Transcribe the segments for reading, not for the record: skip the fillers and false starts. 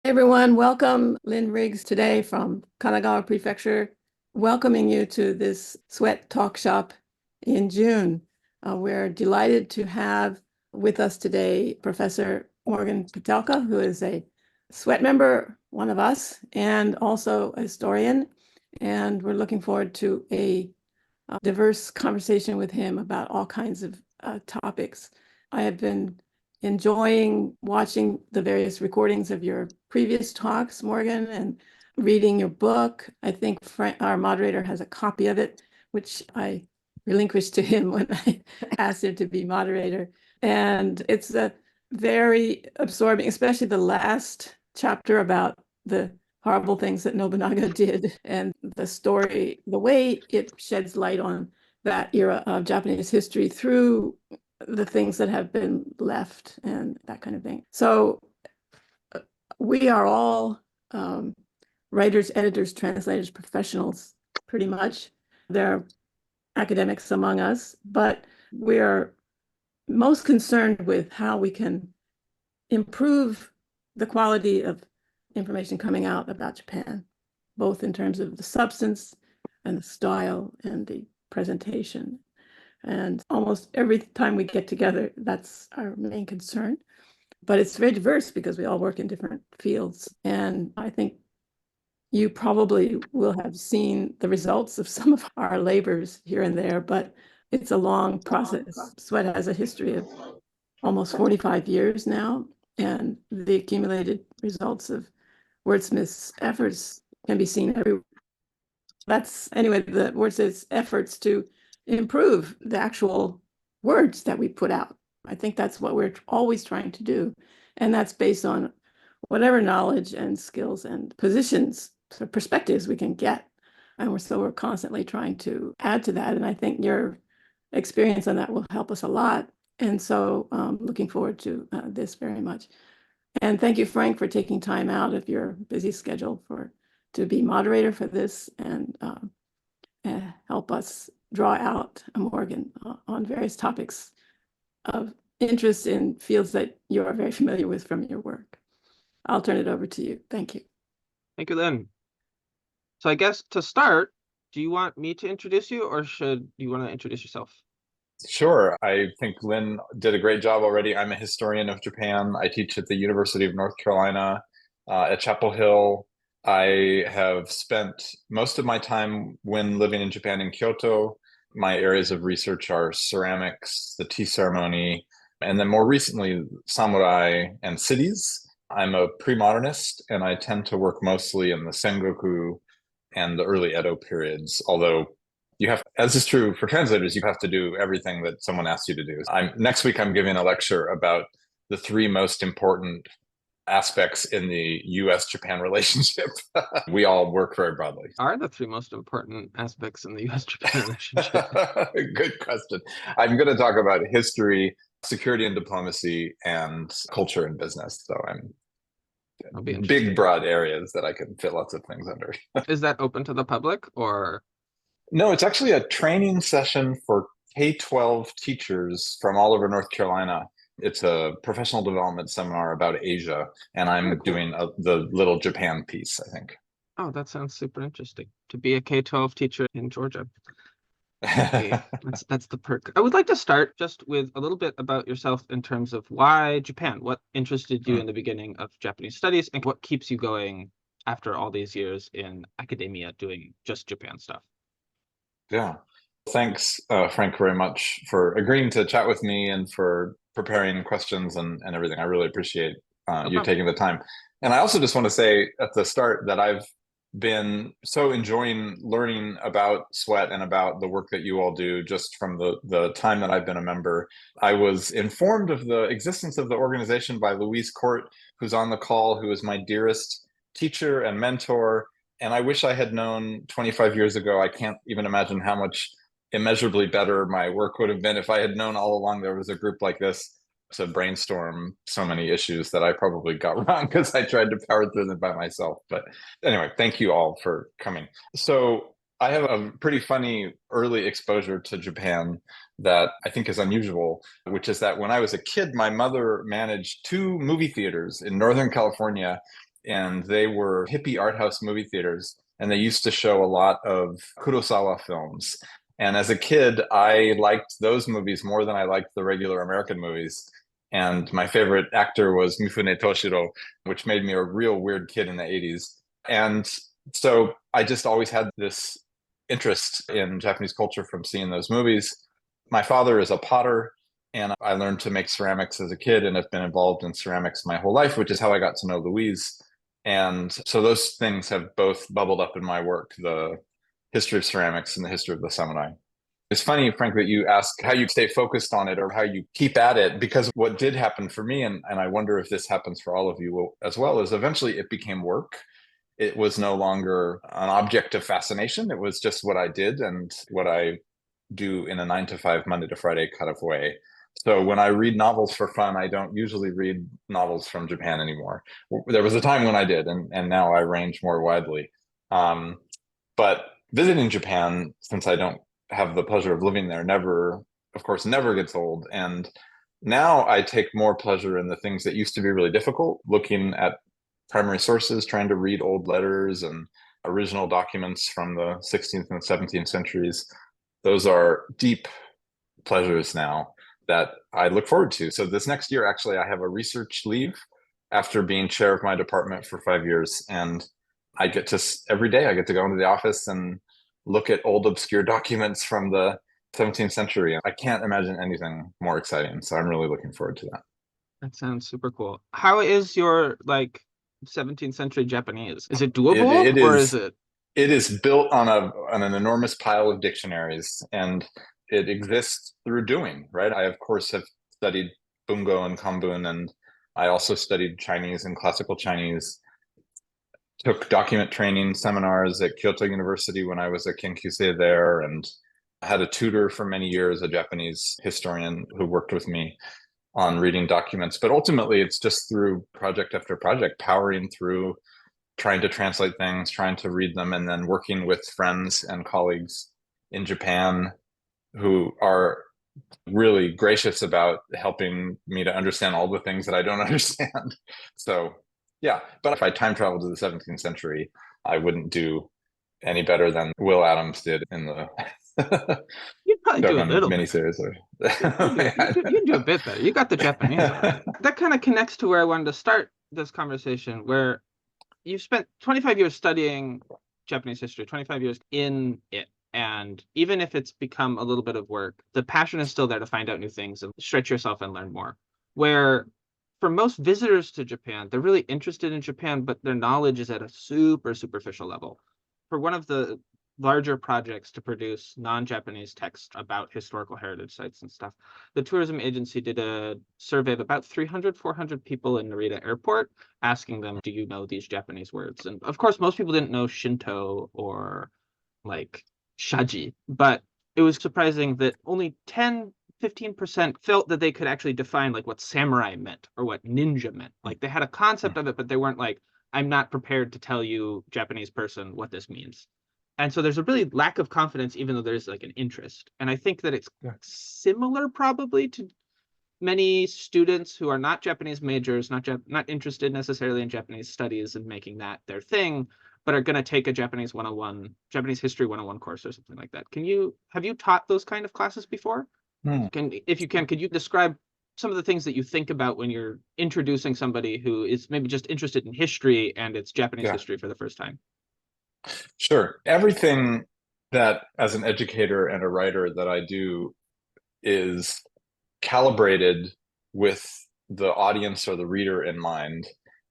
Everyone, welcome. Lynn Riggs today from Kanagawa Prefecture, welcoming you to this Sweat Talk Shop in June. We're delighted to have with us today Professor Morgan Pitelka, who is a Sweat member, one of us, and also a historian. And we're looking forward to a diverse conversation with him about all kinds of topics. I have been enjoying watching the various recordings of your previous talks, Morgan, and reading your book. I think our moderator has a copy of it, which I relinquished to him when I asked him to be moderator. And it's a very absorbing, especially the last chapter about the horrible things that Nobunaga did and the story, the way it sheds light on that era of Japanese history through the things that have been left and that kind of thing. So we are all writers, editors, translators, professionals, pretty much. There are academics among us, but we're most concerned with how we can improve the quality of information coming out about Japan, both in terms of the substance and the style and the presentation. And almost every time we get together, that's our main concern. But it's very diverse because we all work in different fields. And I think you probably will have seen the results of some of our labors here and there, but it's a long process. Sweat has a history of almost 45 years now, and the accumulated results of wordsmiths' efforts can be seen everywhere. That's anyway, the wordsmiths' efforts to improve the actual words that we put out. I think that's what we're always trying to do. And that's based on whatever knowledge and skills and positions, so perspectives we can get. And we're constantly trying to add to that. And I think your experience on that will help us a lot. And so looking forward to this very much. And thank you, Frank, for taking time out of your busy schedule to be moderator for this and help us draw out Morgan on various topics of interest in fields that you are very familiar with from your work. I'll turn it over to you. Thank you. Thank you, Lynn. So I guess to start, do you want me to introduce you or should you want to introduce yourself? Sure. I think Lynn did a great job already. I'm a historian of Japan. I teach at the University of North Carolina at Chapel Hill. I have spent most of my time when living in Japan in Kyoto. My areas of research are ceramics, the tea ceremony, and then more recently, samurai and cities. I'm a pre-modernist, and I tend to work mostly in the Sengoku and the early Edo periods, although you have, as is true for translators, you have to do everything that someone asks you to do. Next week, I'm giving a lecture about the three most important aspects in the US-Japan relationship. We all work very broadly. Are the three most important aspects in the US-Japan relationship? Good question. I'm going to talk about history, security and diplomacy, and culture and business. So big, broad areas that I can fit lots of things under. Is that open to the public or? No, it's actually a training session for K-12 teachers from all over North Carolina. It's a professional development seminar about Asia, and I'm doing the little Japan piece, I think. Oh, that sounds super interesting. To be a K-12 teacher in Georgia. Okay, that's the perk. I would like to start just with a little bit about yourself in terms of why Japan. What interested you in the beginning of Japanese studies, and what keeps you going after all these years in academia doing just Japan stuff? Yeah. Thanks, Frank, very much for agreeing to chat with me and for preparing questions and everything. I really appreciate you taking the time. And I also just want to say at the start that I've been so enjoying learning about Sweat and about the work that you all do just from the time that I've been a member. I was informed of the existence of the organization by Louise Court, who's on the call, who is my dearest teacher and mentor. And I wish I had known 25 years ago. I can't even imagine how much immeasurably better my work would have been if I had known all along there was a group like this to brainstorm so many issues that I probably got wrong because I tried to power through them by myself. But anyway, thank you all for coming. So I have a pretty funny early exposure to Japan that I think is unusual, which is that when I was a kid, my mother managed 2 movie theaters in Northern California and they were hippie art house movie theaters, and they used to show a lot of Kurosawa films. And as a kid, I liked those movies more than I liked the regular American movies. And my favorite actor was Mifune Toshiro, which made me a real weird kid in the 80s. And so I just always had this interest in Japanese culture from seeing those movies. My father is a potter, and I learned to make ceramics as a kid and have been involved in ceramics my whole life, which is how I got to know Louise. And so those things have both bubbled up in my work, the history of ceramics and the history of the samurai. It's funny, Frank, that you ask how you stay focused on it or how you keep at it, because what did happen for me, and I wonder if this happens for all of you as well, is eventually it became work. It was no longer an object of fascination. It was just what I did and what I do in a 9 to 5, Monday to Friday kind of way. So when I read novels for fun, I don't usually read novels from Japan anymore. There was a time when I did, and now I range more widely. But visiting Japan, since I don't have the pleasure of living there, of course, never gets old. And now I take more pleasure in the things that used to be really difficult, looking at primary sources, trying to read old letters and original documents from the 16th and 17th centuries. Those are deep pleasures now that I look forward to. So this next year, actually, I have a research leave after being chair of my department for 5 years. And I get to, every day, I get to go into the office and look at old obscure documents from the 17th century. I can't imagine anything more exciting. So I'm really looking forward to that. That sounds super cool. How is your 17th century Japanese? Is it doable or is it? It is built on an enormous pile of dictionaries, and it exists through doing, right? I, of course, have studied Bungo and Kanbun, and I also studied Chinese and classical Chinese, took document training seminars at Kyoto University when I was a Kenkyusei there, and had a tutor for many years, a Japanese historian who worked with me on reading documents. But ultimately, it's just through project after project, powering through, trying to translate things, trying to read them, and then working with friends and colleagues in Japan who are really gracious about helping me to understand all the things that I don't understand. So yeah, but if I time traveled to the 17th century, I wouldn't do any better than Will Adams did in the You'd probably do a little miniseries. You'd do a bit better. You got the Japanese. That kind of connects to where I wanted to start this conversation, where you've spent 25 years studying Japanese history, 25 years in it. And even if it's become a little bit of work, the passion is still there to find out new things and stretch yourself and learn more. Where for most visitors to Japan, they're really interested in Japan, but their knowledge is at a super superficial level. For one of the larger projects to produce non-Japanese text about historical heritage sites and stuff, the tourism agency did a survey of about 300, 400 people in Narita Airport, asking them, do you know these Japanese words? And of course, most people didn't know Shinto or Shaji, but it was surprising that only 10-15% felt that they could actually define what samurai meant or what ninja meant. They had a concept of it, but they weren't I'm not prepared to tell you, Japanese person, what this means. And so there's a really lack of confidence, even though there's an interest. And I think that it's similar probably to many students who are not Japanese majors, not interested necessarily in Japanese studies and making that their thing, but are going to take a Japanese history 101 course or something like that. Have you taught those kind of classes before? If you can, could you describe some of the things that you think about when you're introducing somebody who is maybe just interested in history and it's Japanese history for the first time? Sure. Everything that, as an educator and a writer, that I do is calibrated with the audience or the reader in mind.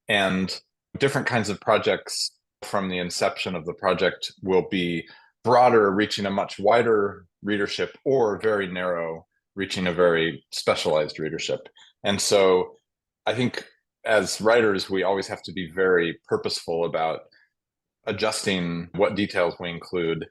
And different kinds of projects from the inception of the project will be broader, reaching a much wider readership, or very narrow, reaching a very specialized readership. And so I think as writers, we always have to be very purposeful about adjusting what details we include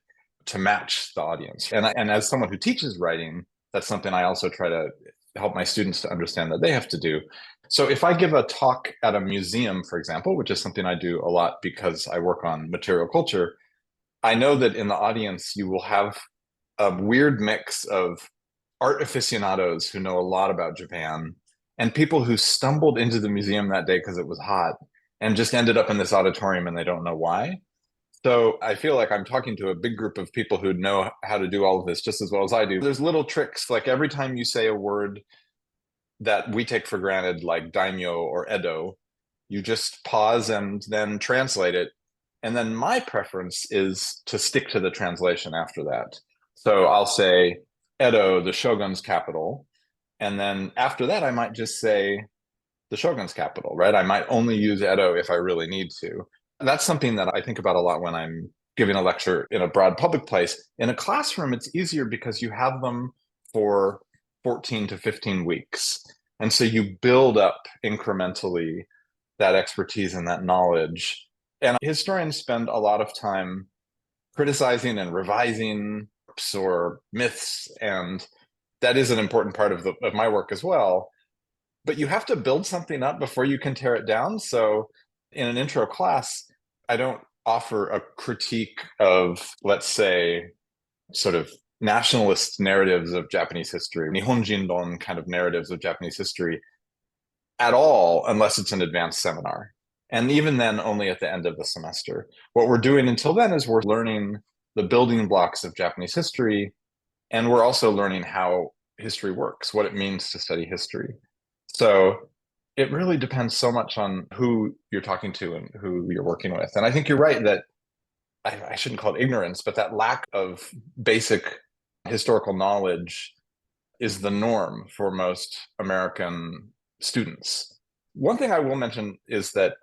to match the audience. And as someone who teaches writing, that's something I also try to help my students to understand that they have to do. So if I give a talk at a museum, for example, which is something I do a lot because I work on material culture, I know that in the audience, you will have a weird mix of art aficionados who know a lot about Japan and people who stumbled into the museum that day because it was hot and just ended up in this auditorium and they don't know why. So I feel like I'm talking to a big group of people who know how to do all of this just as well as I do. There's little tricks, like every time you say a word that we take for granted, like daimyo or Edo, you just pause and then translate it. And then my preference is to stick to the translation after that. So I'll say Edo, the shogun's capital. And then after that, I might just say the shogun's capital, right? I might only use Edo if I really need to. That's something that I think about a lot when I'm giving a lecture in a broad public place. In a classroom, it's easier because you have them for 14 to 15 weeks. And so you build up incrementally that expertise and that knowledge. And historians spend a lot of time criticizing and revising or myths, and that is an important part of my work as well. But you have to build something up before you can tear it down. So in an intro class, I don't offer a critique of, let's say, sort of nationalist narratives of Japanese history, Nihonjindon kind of narratives of Japanese history at all, unless it's an advanced seminar. And even then, only at the end of the semester. What we're doing until then is we're learning the building blocks of Japanese history, and we're also learning how history works, what it means to study history. So it really depends so much on who you're talking to and who you're working with. And I think you're right that I shouldn't call it ignorance, but that lack of basic historical knowledge is the norm for most American students. One thing I will mention is that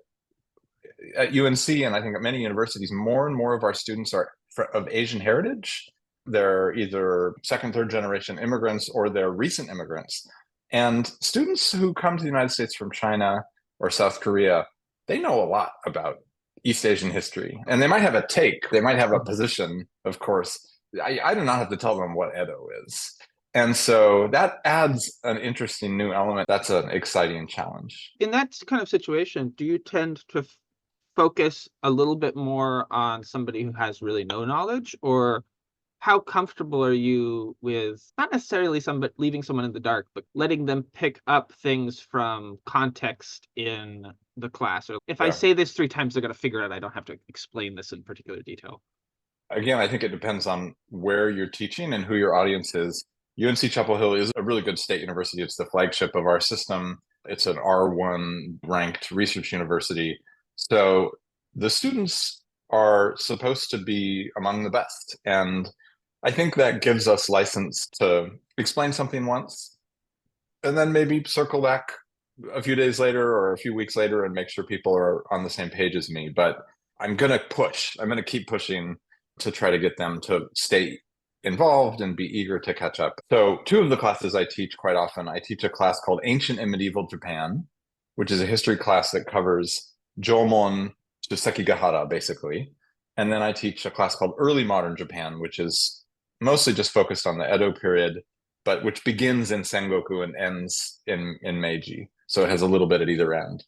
at UNC, and I think at many universities, more and more of our students are of Asian heritage. They're either second, third generation immigrants or they're recent immigrants. And students who come to the United States from China or South Korea, they know a lot about East Asian history. And they might have a take, they might have a position, of course. I do not have to tell them what Edo is. And so that adds an interesting new element. That's an exciting challenge. In that kind of situation, do you tend to focus a little bit more on somebody who has really no knowledge, or how comfortable are you with not necessarily leaving someone in the dark, but letting them pick up things from context in the class? Or if I say this 3 times, they're going to figure out I don't have to explain this in particular detail. Again, I think it depends on where you're teaching and who your audience is. UNC Chapel Hill is a really good state university. It's the flagship of our system. It's an R1 ranked research university. So the students are supposed to be among the best. And I think that gives us license to explain something once and then maybe circle back a few days later or a few weeks later and make sure people are on the same page as me. But I'm going to push. I'm going to keep pushing to try to get them to stay involved and be eager to catch up. So 2 of the classes I teach quite often, I teach a class called Ancient and Medieval Japan, which is a history class that covers Jomon to Sekigahara, basically. And then I teach a class called Early Modern Japan, which is mostly just focused on the Edo period, but which begins in Sengoku and ends in Meiji. So it has a little bit at either end.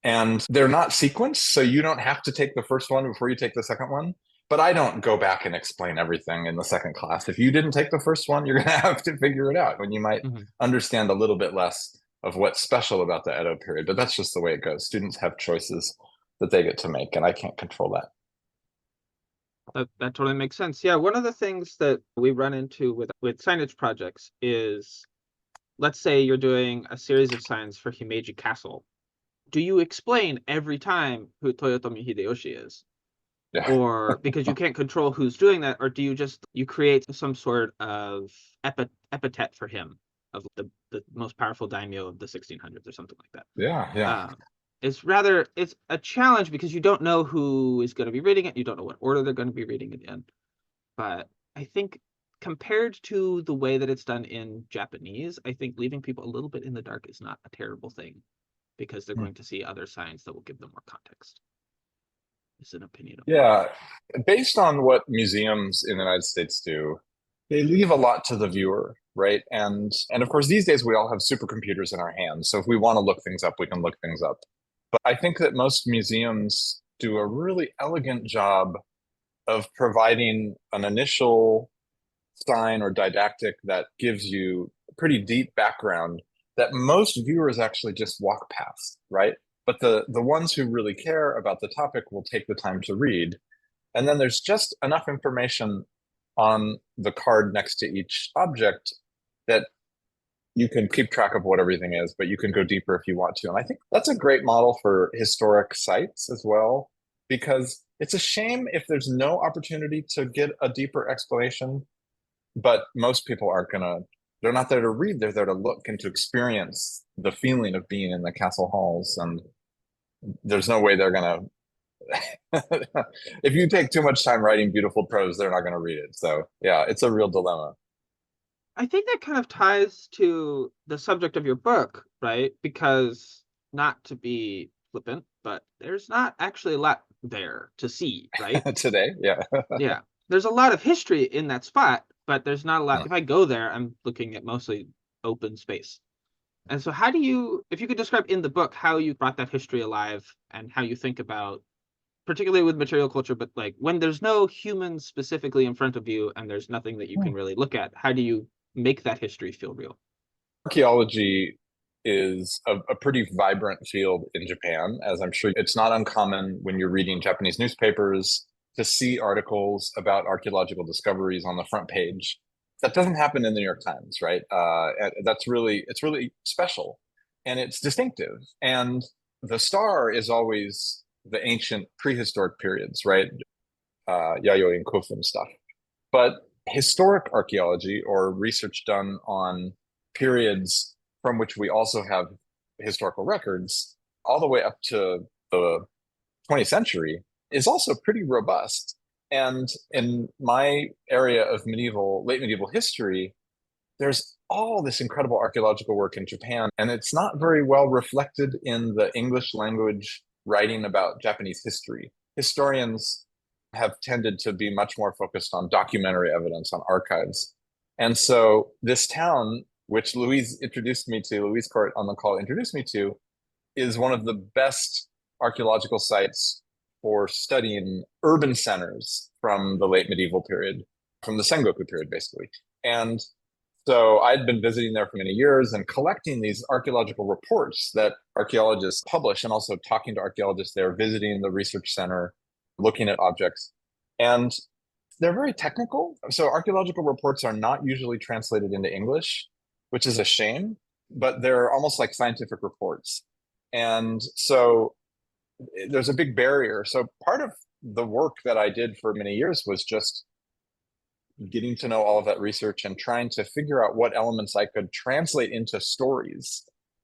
And they're not sequenced, so you don't have to take the first one before you take the second one. But I don't go back and explain everything in the second class. If you didn't take the first one, you're going to have to figure it out when you might understand a little bit less of what's special about the Edo period. But that's just the way it goes. Students have choices that they get to make, and I can't control that. That totally makes sense. Yeah, one of the things that we run into with signage projects is, let's say you're doing a series of signs for Himeji Castle. Do you explain every time who Toyotomi Hideyoshi is? Yeah. Or because you can't control who's doing that, or do you create some sort of epithet for him of the most powerful daimyo of the 1600s or something like that? Yeah. It's a challenge because you don't know who is going to be reading it. You don't know what order they're going to be reading it in. But I think compared to the way that it's done in Japanese, I think leaving people a little bit in the dark is not a terrible thing, because they're going to see other signs that will give them more context. It's an opinion. Yeah. Based on what museums in the United States do, they leave a lot to the viewer, right? And of course, these days we all have supercomputers in our hands. So if we want to look things up, we can look things up. But I think that most museums do a really elegant job of providing an initial sign or didactic that gives you a pretty deep background that most viewers actually just walk past, right? but the ones who really care about the topic will take the time to read. And then there's just enough information on the card next to each object that you can keep track of what everything is, but you can go deeper if you want to. And I think that's a great model for historic sites as well, because it's a shame if there's no opportunity to get a deeper explanation, but most people aren't gonna, they're not there to read, they're there to look and to experience the feeling of being in the castle halls. And there's no way they're gonna, if you take too much time writing beautiful prose, they're not gonna read it. So yeah, it's a real dilemma. I think that kind of ties to the subject of your book, right? Because not to be flippant, but there's not actually a lot there to see, right? Today, yeah. Yeah. There's a lot of history in that spot, but there's not a lot. If I go there, I'm looking at mostly open space. And so how do you, if you could describe in the book how you brought that history alive and how you think about, particularly with material culture, but like when there's no humans specifically in front of you and there's nothing that you can really look at, how do you make that history feel real? Archaeology is a pretty vibrant field in Japan, as I'm sure it's not uncommon when you're reading Japanese newspapers to see articles about archaeological discoveries on the front page. That doesn't happen in the New York Times, right? It's really special and it's distinctive. And the star is always the ancient prehistoric periods, right? Yayoi and Kofun stuff. But historic archaeology, or research done on periods from which we also have historical records, all the way up to the 20th century, is also pretty robust. And in my area of late medieval history, there's all this incredible archaeological work in Japan, and it's not very well reflected in the English language writing about Japanese history. Historians have tended to be much more focused on documentary evidence, on archives. And so this town, which Louise Court on the call introduced me to, is one of the best archaeological sites for studying urban centers from the late medieval period, from the Sengoku period, basically. And so I'd been visiting there for many years and collecting these archaeological reports that archaeologists publish, and also talking to archaeologists there, visiting the research center, looking at objects. And they're very technical. So archaeological reports are not usually translated into English, which is a shame, but they're almost like scientific reports. And so there's a big barrier. So part of the work that I did for many years was just getting to know all of that research and trying to figure out what elements I could translate into stories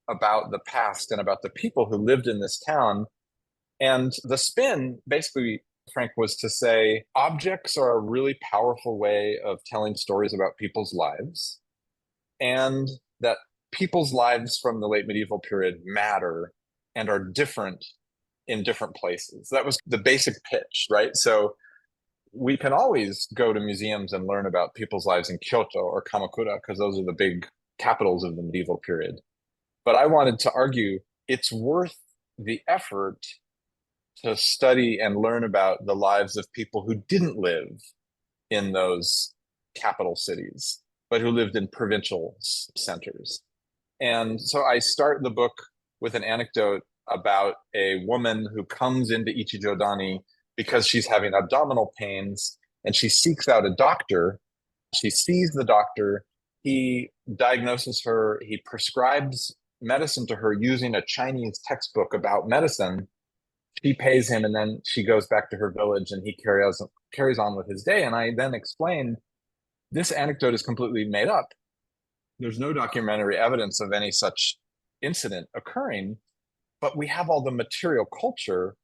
about the past and about the people who lived in this town. And the spin, basically, Frank, was to say objects are a really powerful way of telling stories about people's lives, and that people's lives from the late medieval period matter and are different in different places. That was the basic pitch, right? So we can always go to museums and learn about people's lives in Kyoto or Kamakura, because those are the big capitals of the medieval period. But I wanted to argue it's worth the effort to study and learn about the lives of people who didn't live in those capital cities, but who lived in provincial centers. And so I start the book with an anecdote about a woman who comes into Ichijodani because she's having abdominal pains, and she seeks out a doctor. She sees the doctor. He diagnoses her. He prescribes medicine to her using a Chinese textbook about medicine. She pays him, and then she goes back to her village, and he carries on with his day. And I then explained, this anecdote is completely made up. There's no documentary evidence of any such incident occurring, but we have all the material culture.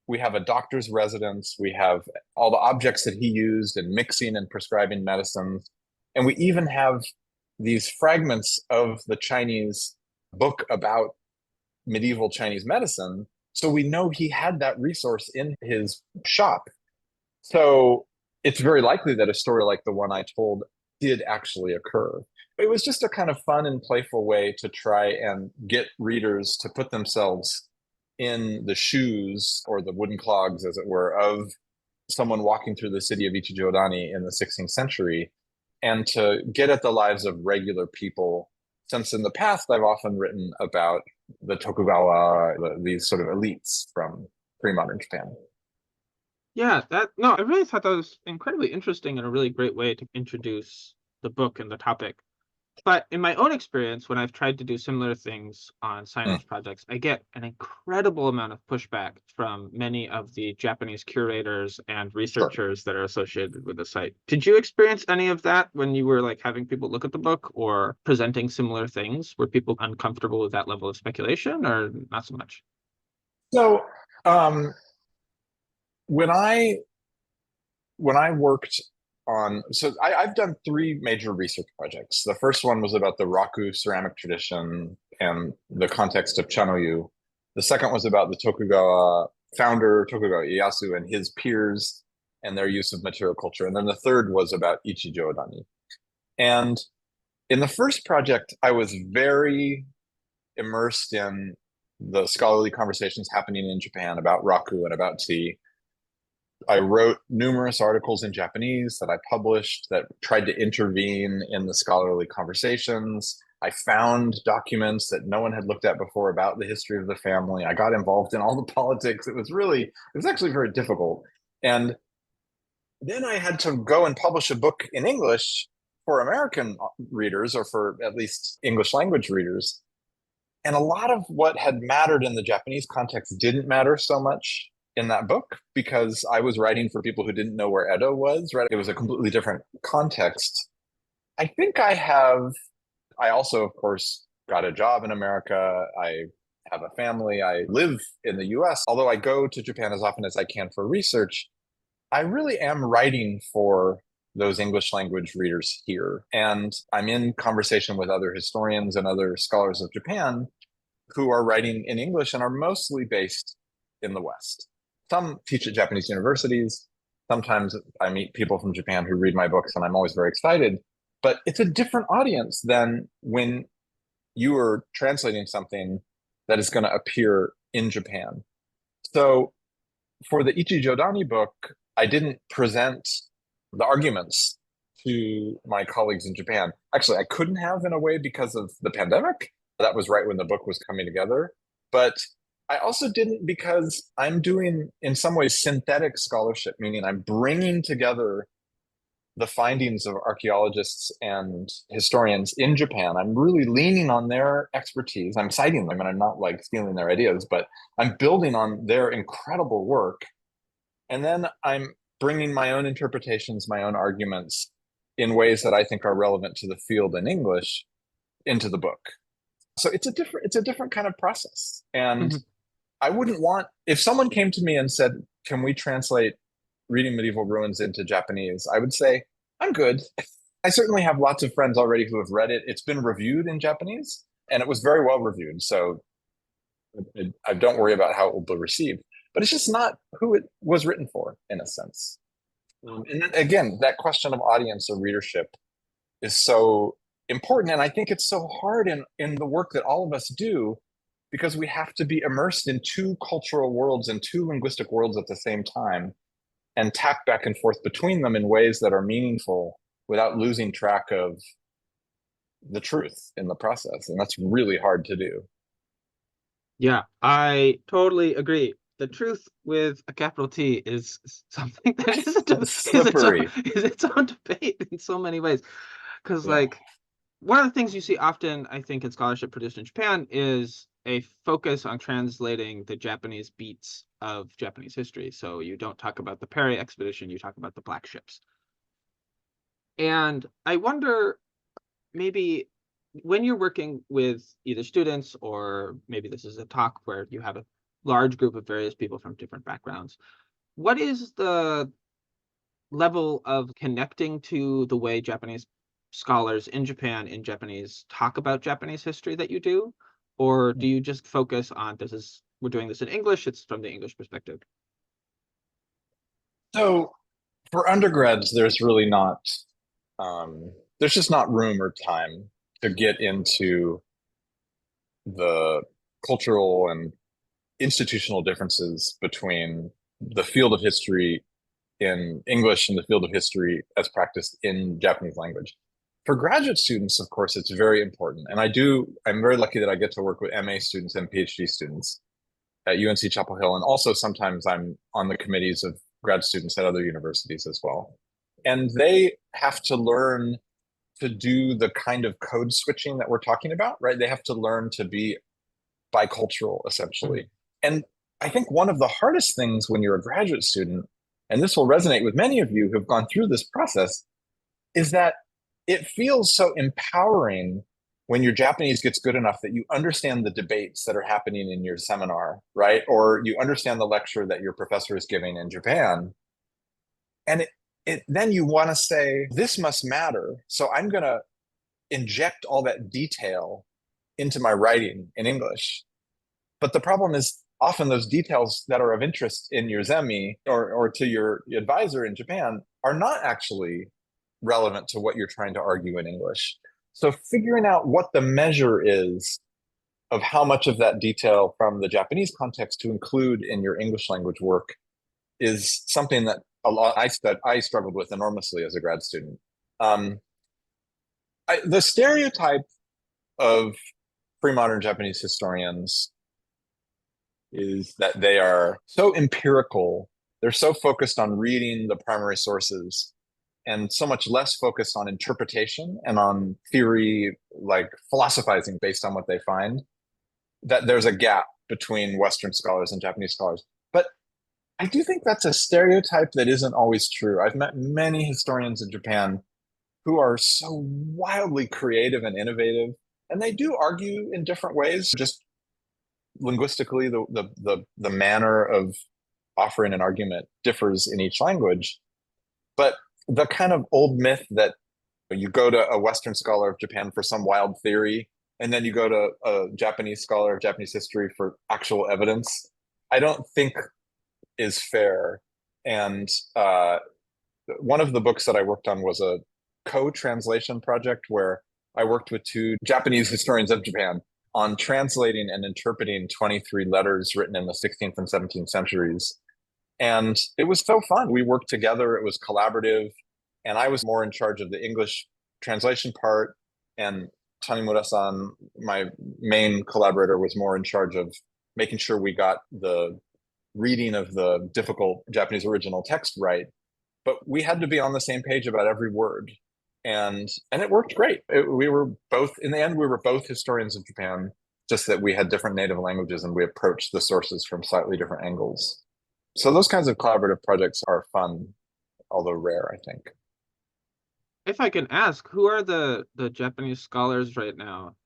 We have a doctor's residence. We have all the objects that he used in mixing and prescribing medicines. And we even have these fragments of the Chinese book about medieval Chinese medicine. So we know he had that resource in his shop. So it's very likely that a story like the one I told did actually occur. It was just a kind of fun and playful way to try and get readers to put themselves in the shoes, or the wooden clogs, as it were, of someone walking through the city of Ichijodani in the 16th century, and to get at the lives of regular people. Since in the past, I've often written about the Tokugawa, these sort of elites from pre-modern Japan. Yeah, I really thought that was incredibly interesting and a really great way to introduce the book and the topic. But in my own experience, when I've tried to do similar things on signage projects, I get an incredible amount of pushback from many of the Japanese curators and researchers that are associated with the site. Did you experience any of that when you were like having people look at the book or presenting similar things? Were people uncomfortable with that level of speculation or not so much? So when I worked on, I've done three major research projects. The first one was about the Raku ceramic tradition and the context of Chanoyu. The second was about the Tokugawa founder, Tokugawa Ieyasu, and his peers and their use of material culture. And then the third was about Ichi-Jōdani. And in the first project, I was very immersed in the scholarly conversations happening in Japan about Raku and about tea. I wrote numerous articles in Japanese that I published that tried to intervene in the scholarly conversations. I found documents that no one had looked at before about the history of the family. I got involved in all the politics. It was actually very difficult. And then I had to go and publish a book in English for American readers, or for at least English language readers. And a lot of what had mattered in the Japanese context didn't matter so much in that book, because I was writing for people who didn't know where Edo was, right? It was a completely different context. I think I also, of course, got a job in America. I have a family. I live in the US. Although I go to Japan as often as I can for research, I really am writing for those English language readers here. And I'm in conversation with other historians and other scholars of Japan who are writing in English and are mostly based in the West. Some teach at Japanese universities. Sometimes I meet people from Japan who read my books, and I'm always very excited. But it's a different audience than when you are translating something that is going to appear in Japan. So for the Ichi-Jōdani book, I didn't present the arguments to my colleagues in Japan. Actually, I couldn't have, in a way, because of the pandemic. That was right when the book was coming together. But I also didn't because I'm doing, in some ways, synthetic scholarship, meaning I'm bringing together the findings of archaeologists and historians in Japan. I'm really leaning on their expertise. I'm citing them, and I'm not like stealing their ideas, but I'm building on their incredible work. And then I'm bringing my own interpretations, my own arguments in ways that I think are relevant to the field in English into the book. So it's a different kind of process. And I wouldn't want, if someone came to me and said, can we translate Reading Medieval Ruins into Japanese? I would say, I'm good. I certainly have lots of friends already who have read it. It's been reviewed in Japanese, and it was very well reviewed. So I don't worry about how it will be received. But it's just not who it was written for, in a sense. And then, again, that question of audience or readership is so important. And I think it's so hard in the work that all of us do, because we have to be immersed in two cultural worlds and two linguistic worlds at the same time, and tap back and forth between them in ways that are meaningful without losing track of the truth in the process. And that's really hard to do. Yeah, I totally agree. The truth with a capital T is something that is its own debate in so many ways. Because one of the things you see often, I think, in scholarship produced in Japan is a focus on translating the Japanese beats of Japanese history. So you don't talk about the Perry expedition, you talk about the Black Ships. And I wonder, maybe when you're working with either students, or maybe this is a talk where you have a large group of various people from different backgrounds, what is the level of connecting to the way Japanese scholars in Japan in Japanese talk about Japanese history that you do? Or do you just focus on we're doing this in English, it's from the English perspective? So for undergrads, there's really not, there's just not room or time to get into the cultural and institutional differences between the field of history in English and the field of history as practiced in Japanese language. For graduate students, of course, it's very important. And I'm very lucky that I get to work with MA students and PhD students at UNC Chapel Hill. And also sometimes I'm on the committees of grad students at other universities as well. And they have to learn to do the kind of code switching that we're talking about, right? They have to learn to be bicultural, essentially. And I think one of the hardest things when you're a graduate student, and this will resonate with many of you who've gone through this process, is that it feels so empowering when your Japanese gets good enough that you understand the debates that are happening in your seminar, right? Or you understand the lecture that your professor is giving in Japan. And then you want to say, this must matter. So I'm going to inject all that detail into my writing in English. But the problem is often those details that are of interest in your zemi or to your advisor in Japan are not actually relevant to what you're trying to argue in English. So figuring out what the measure is of how much of that detail from the Japanese context to include in your English language work is something that I struggled with enormously as a grad student. The stereotype of pre-modern Japanese historians is that they are so empirical, they're so focused on reading the primary sources and so much less focused on interpretation and on theory, like philosophizing based on what they find, that there's a gap between Western scholars and Japanese scholars. But I do think that's a stereotype that isn't always true. I've met many historians in Japan who are so wildly creative and innovative, and they do argue in different ways. Just linguistically, the manner of offering an argument differs in each language. But the kind of old myth that you go to a Western scholar of Japan for some wild theory, and then you go to a Japanese scholar of Japanese history for actual evidence, I don't think is fair. And one of the books that I worked on was a co-translation project where I worked with two Japanese historians of Japan on translating and interpreting 23 letters written in the 16th and 17th centuries. And it was so fun. We worked together. It was collaborative. And I was more in charge of the English translation part. And Tanimura-san, my main collaborator, was more in charge of making sure we got the reading of the difficult Japanese original text right. But we had to be on the same page about every word. And it worked great. We were both, in the end, we were both historians of Japan, just that we had different native languages and we approached the sources from slightly different angles. So those kinds of collaborative projects are fun, although rare, I think. If I can ask, who are the Japanese scholars right now?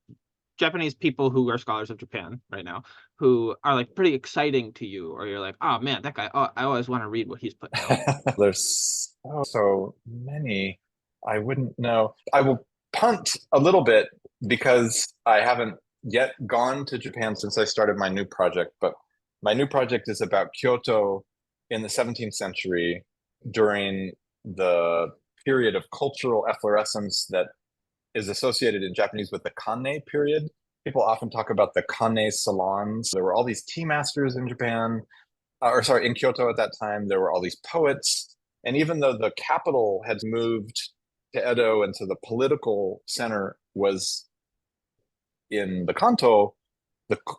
Japanese people who are scholars of Japan right now, who are like pretty exciting to you, or you're like, oh man, that guy, oh, I always want to read what he's putting out. There's so many. I wouldn't know. I will punt a little bit because I haven't yet gone to Japan since I started my new project. But my new project is about Kyoto in the 17th century during the period of cultural efflorescence that is associated in Japanese with the Kanne period. People often talk about the Kanne salons. There were all these tea masters in Japan, in Kyoto at that time. There were all these poets. And even though the capital had moved to Edo and so the political center was in the Kanto,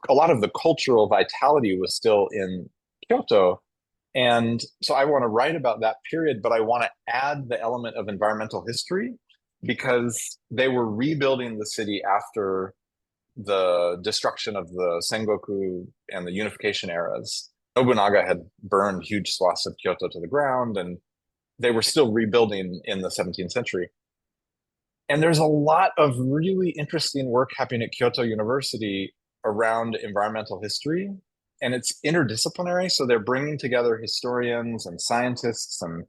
a lot of the cultural vitality was still in Kyoto. And so I want to write about that period, but I want to add the element of environmental history because they were rebuilding the city after the destruction of the Sengoku and the unification eras. Nobunaga had burned huge swaths of Kyoto to the ground, and they were still rebuilding in the 17th century. And there's a lot of really interesting work happening at Kyoto University around environmental history, and it's interdisciplinary. So they're bringing together historians and scientists and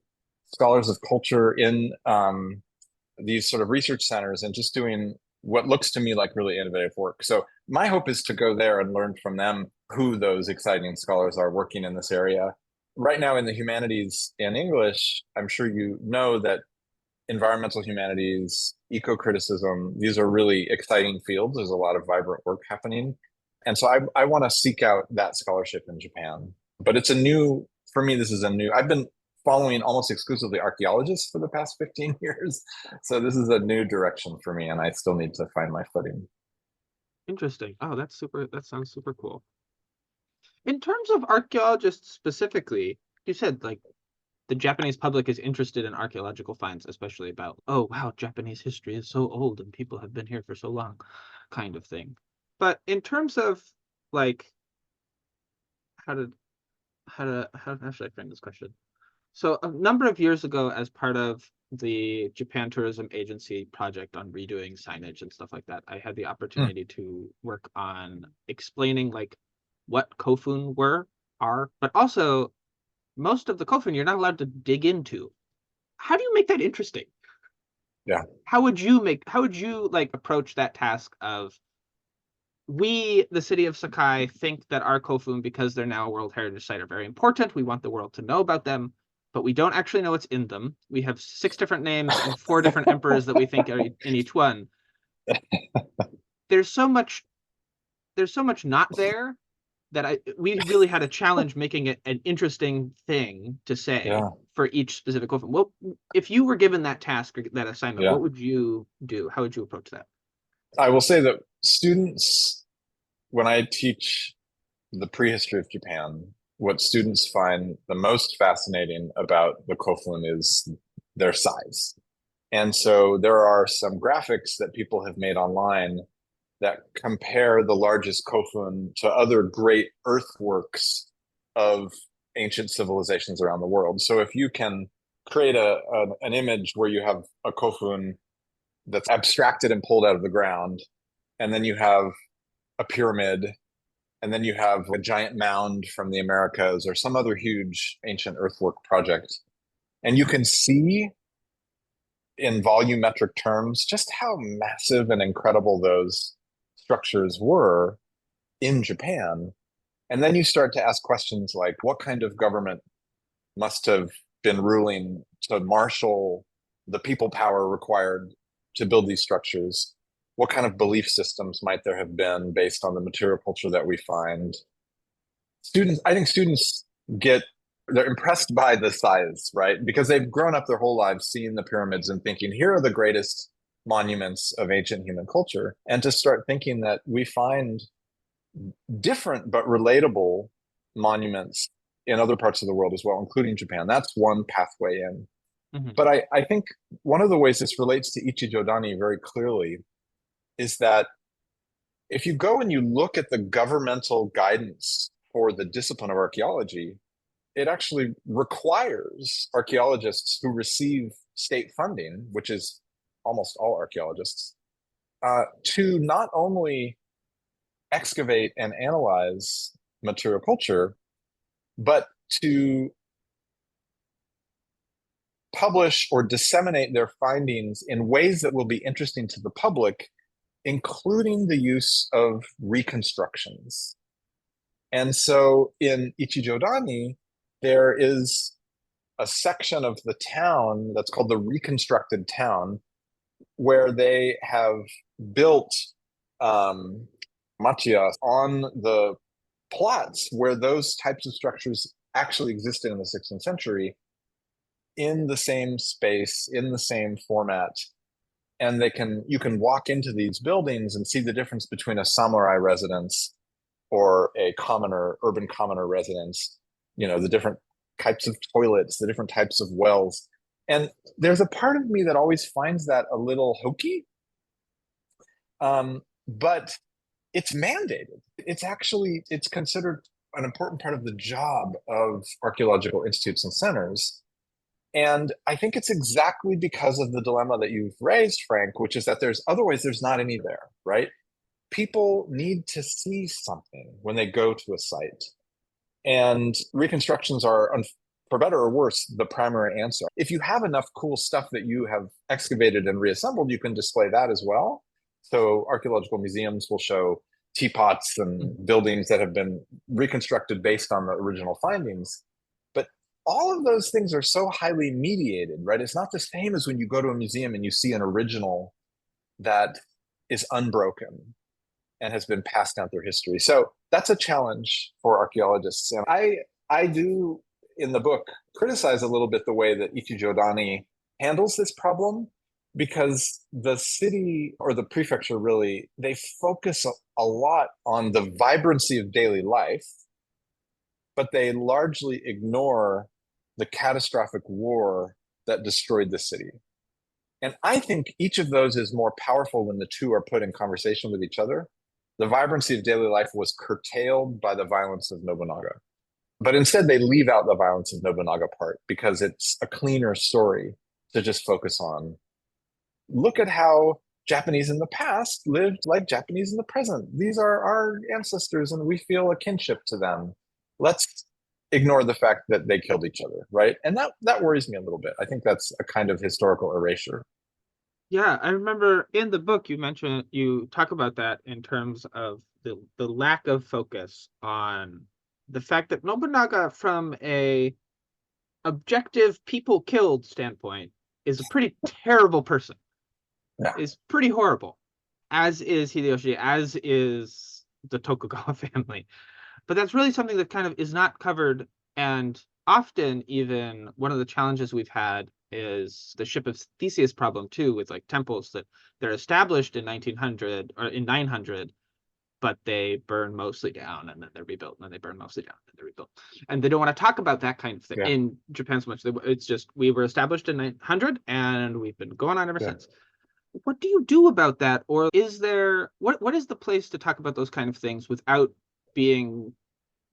scholars of culture in these sort of research centers and just doing what looks to me like really innovative work. So my hope is to go there and learn from them who those exciting scholars are working in this area. Right now in the humanities and English, I'm sure you know that environmental humanities, eco-criticism, these are really exciting fields. There's a lot of vibrant work happening. And so I want to seek out that scholarship in Japan. But for me, this is a new, I've been following almost exclusively archaeologists for the past 15 years. So this is a new direction for me, and I still need to find my footing. Interesting. Oh, that sounds super cool. In terms of archaeologists specifically, you said like the Japanese public is interested in archaeological finds, especially about, oh wow, Japanese history is so old and people have been here for so long, kind of thing. But in terms of like how should I frame this question? So a number of years ago, as part of the Japan Tourism Agency project on redoing signage and stuff like that, I had the opportunity to work on explaining like what kofun are, but also most of the kofun you're not allowed to dig into. How do you make that interesting? Yeah. How would you like approach that task of, we, the city of Sakai, think that our kofun, because they're now a World Heritage Site, are very important. We want the world to know about them, but we don't actually know what's in them. We have 6 different names and 4 different emperors that we think are in each one. There's so much not there that we really had a challenge making it an interesting thing to say for each specific kofun. Well, if you were given that task or that assignment, what would you do? How would you approach that? I will say that students, when I teach the prehistory of Japan, what students find the most fascinating about the kofun is their size. And so there are some graphics that people have made online that compare the largest kofun to other great earthworks of ancient civilizations around the world. So if you can create an image where you have a kofun that's abstracted and pulled out of the ground, and then you have a pyramid, and then you have a giant mound from the Americas or some other huge ancient earthwork project, and you can see in volumetric terms just how massive and incredible those structures were in Japan. And then you start to ask questions like, what kind of government must have been ruling to marshal the people power required to build these structures? What kind of belief systems might there have been based on the material culture that we find? I think students they're impressed by the size, right? Because they've grown up their whole lives seeing the pyramids and thinking, here are the greatest monuments of ancient human culture. And to start thinking that we find different but relatable monuments in other parts of the world as well, including Japan. That's one pathway in. Mm-hmm. But I think one of the ways this relates to Ichijodani very clearly is that if you go and you look at the governmental guidance for the discipline of archaeology, it actually requires archaeologists who receive state funding, which is almost all archaeologists, to not only excavate and analyze material culture, but to publish or disseminate their findings in ways that will be interesting to the public, including the use of reconstructions. And so in Ichijodani, there is a section of the town that's called the reconstructed town, where they have built machias on the plots where those types of structures actually existed in the 16th century, in the same space, in the same format. And you can walk into these buildings and see the difference between a samurai residence or a urban commoner residence, the different types of toilets, the different types of wells. And there's a part of me that always finds that a little hokey, but it's mandated. It's considered an important part of the job of archaeological institutes and centers. And I think it's exactly because of the dilemma that you've raised, Frank, which is that otherwise there's not any there, right? People need to see something when they go to a site. And reconstructions are, for better or worse, the primary answer. If you have enough cool stuff that you have excavated and reassembled, you can display that as well. So archaeological museums will show teapots and buildings that have been reconstructed based on the original findings. But all of those things are so highly mediated, right? It's not the same as when you go to a museum and you see an original that is unbroken and has been passed down through history. So that's a challenge for archaeologists. And I do in the book, criticize a little bit the way that Ichijodani handles this problem, because the city or the prefecture really, they focus a lot on the vibrancy of daily life, but they largely ignore the catastrophic war that destroyed the city. And I think each of those is more powerful when the two are put in conversation with each other. The vibrancy of daily life was curtailed by the violence of Nobunaga. But instead, they leave out the violence of Nobunaga part because it's a cleaner story to just focus on. Look at how Japanese in the past lived like Japanese in the present. These are our ancestors and we feel a kinship to them. Let's ignore the fact that they killed each other, right? And that worries me a little bit. I think that's a kind of historical erasure. Yeah, I remember in the book you talk about that in terms of the lack of focus on the fact that Nobunaga, from a objective people killed standpoint, is a pretty terrible person. Yeah. Is pretty horrible, as is Hideyoshi, as is the Tokugawa family. But that's really something that kind of is not covered, and often even one of the challenges we've had is the Ship of Thesis problem too, with like temples that they're established in 1900 or in 900, but they burn mostly down and then they're rebuilt, and then they burn mostly down and they're rebuilt. And they don't want to talk about that kind of thing in Japan so much. It's just, we were established in 900 and we've been going on ever since. What do you do about that? Or is there, what is the place to talk about those kind of things without being,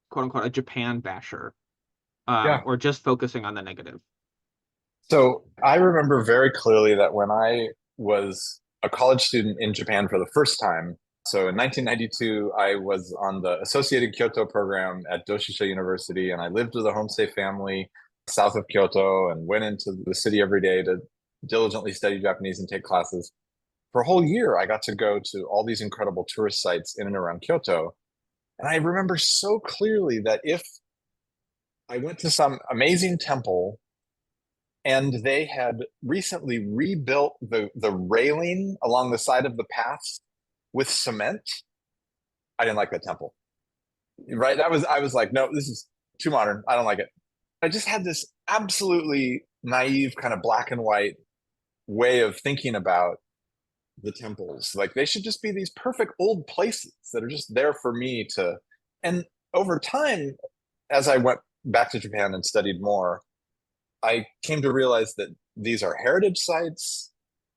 quote unquote, a Japan basher, or just focusing on the negative? So I remember very clearly that when I was a college student in Japan for the first time, so in 1992, I was on the Associated Kyoto program at Doshisha University, and I lived with a homestay family south of Kyoto and went into the city every day to diligently study Japanese and take classes. For a whole year, I got to go to all these incredible tourist sites in and around Kyoto. And I remember so clearly that if I went to some amazing temple and they had recently rebuilt the railing along the side of the paths with cement, I didn't like the temple. Right? I was like, no, this is too modern. I don't like it. I just had this absolutely naive kind of black and white way of thinking about the temples. Like they should just be these perfect old places that are just there for me to. And over time, as I went back to Japan and studied more, I came to realize that these are heritage sites.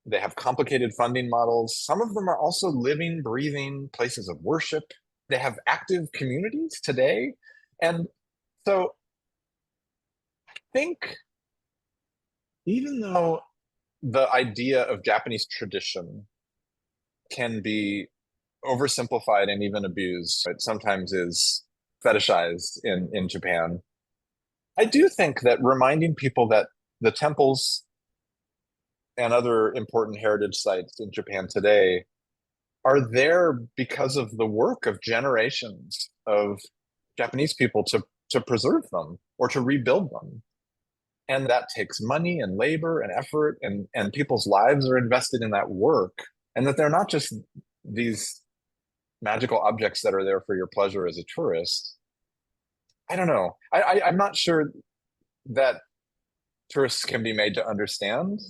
They have complicated funding models. Some of them are also living, breathing places of worship. They have active communities today. And so I think even though the idea of Japanese tradition can be oversimplified and even abused, it sometimes is fetishized in Japan, I do think that reminding people that the temples and other important heritage sites in Japan today are there because of the work of generations of Japanese people to preserve them or to rebuild them. And that takes money and labor and effort, and people's lives are invested in that work, and that they're not just these magical objects that are there for your pleasure as a tourist. I don't know. I'm not sure that tourists can be made to understand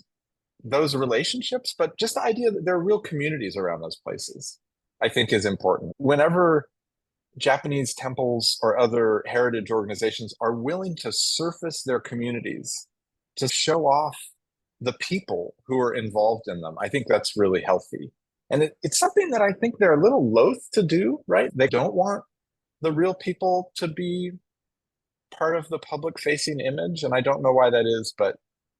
those relationships, but just the idea that there are real communities around those places, I think, is important. Whenever Japanese temples or other heritage organizations are willing to surface their communities to show off the people who are involved in them, I think that's really healthy. And it's something that I think they're a little loath to do, right? They don't want the real people to be part of the public facing image. And I don't know why that is, but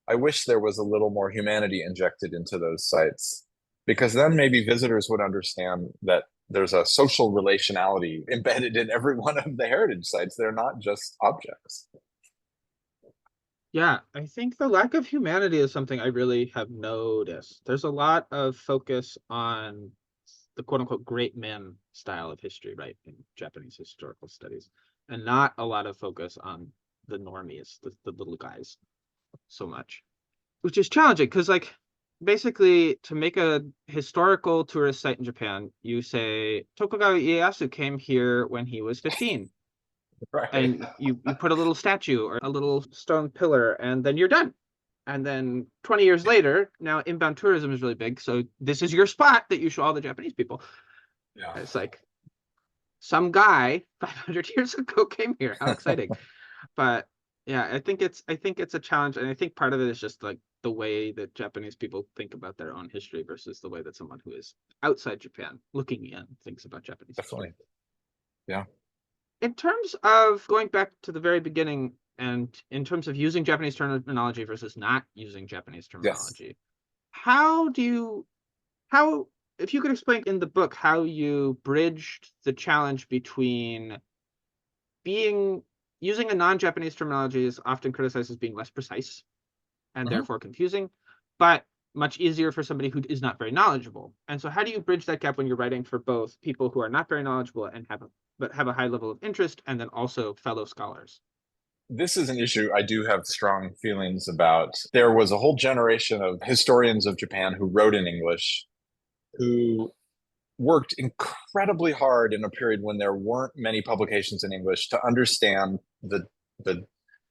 I wish there was a little more humanity injected into those sites, because then maybe visitors would understand that there's a social relationality embedded in every one of the heritage sites. They're not just objects. Yeah, I think the lack of humanity is something I really have noticed. There's a lot of focus on the quote unquote great men style of history, right, in Japanese historical studies, and not a lot of focus on the normies, the little guys, so much, which is challenging because, like, basically, to make a historical tourist site in Japan, you say Tokugawa Ieyasu came here when he was 15. Right. and you put a little statue or a little stone pillar, and then you're done. And then 20 years later, now inbound tourism is really big. So this is your spot that you show all the Japanese people. Yeah. It's like some guy 500 years ago came here. How exciting. But yeah, I think it's a challenge. And I think part of it is just like the way that Japanese people think about their own history versus the way that someone who is outside Japan looking in thinks about Japanese Definitely. history. Yeah. In terms of going back to the very beginning, and in terms of using Japanese terminology versus not using Japanese terminology, how, if you could explain in the book how you bridged the challenge between using a non-Japanese terminology is often criticized as being less precise and therefore confusing, but much easier for somebody who is not very knowledgeable. And so how do you bridge that gap when you're writing for both people who are not very knowledgeable and have a high level of interest, and then also fellow scholars? This is an issue I do have strong feelings about. There was a whole generation of historians of Japan who wrote in English, who worked incredibly hard in a period when there weren't many publications in English to understand the